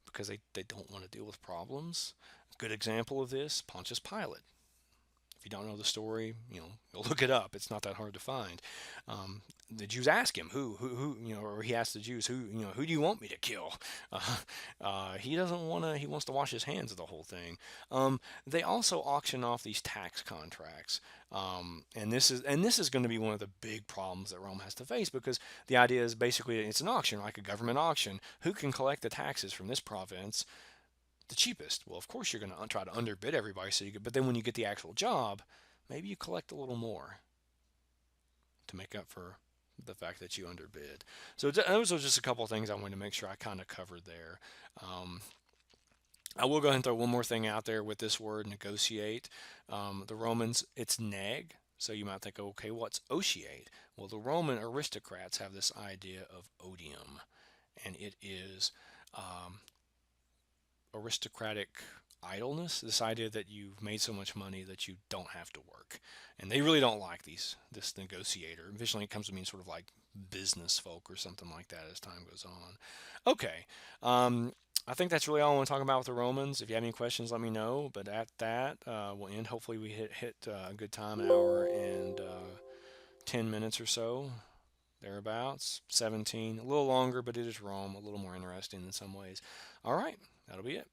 because they don't want to deal with problems. A good example of this, Pontius Pilate. If you don't know the story, you'll look it up. It's not that hard to find. Um, the Jews ask him, or he asks the Jews, who do you want me to kill? He doesn't want to. He wants to wash his hands of the whole thing. They also auction off these tax contracts, and this is going to be one of the big problems that Rome has to face, because the idea is basically it's an auction, like a government auction. Who can collect the taxes from this province the cheapest? Well, of course you're going to try to underbid everybody, but then when you get the actual job, maybe you collect a little more to make up for the fact that you underbid. So those are just a couple of things I wanted to make sure I kind of covered there. Um, I will go ahead and throw one more thing out there with this word, negotiate. The Romans, it's neg. So you might think, okay, what's otiate? Well, the Roman aristocrats have this idea of odium, and it is um, aristocratic idleness, this idea that you've made so much money that you don't have to work. And they really don't like this negotiator. Eventually it comes to mean sort of like business folk or something like that as time goes on. Okay. I think that's really all I want to talk about with the Romans. If you have any questions, let me know. But at that, we'll end. Hopefully, we hit a good time, an hour and 10 minutes or so, thereabouts. 17, a little longer, but it is Rome, a little more interesting in some ways. All right, that'll be it.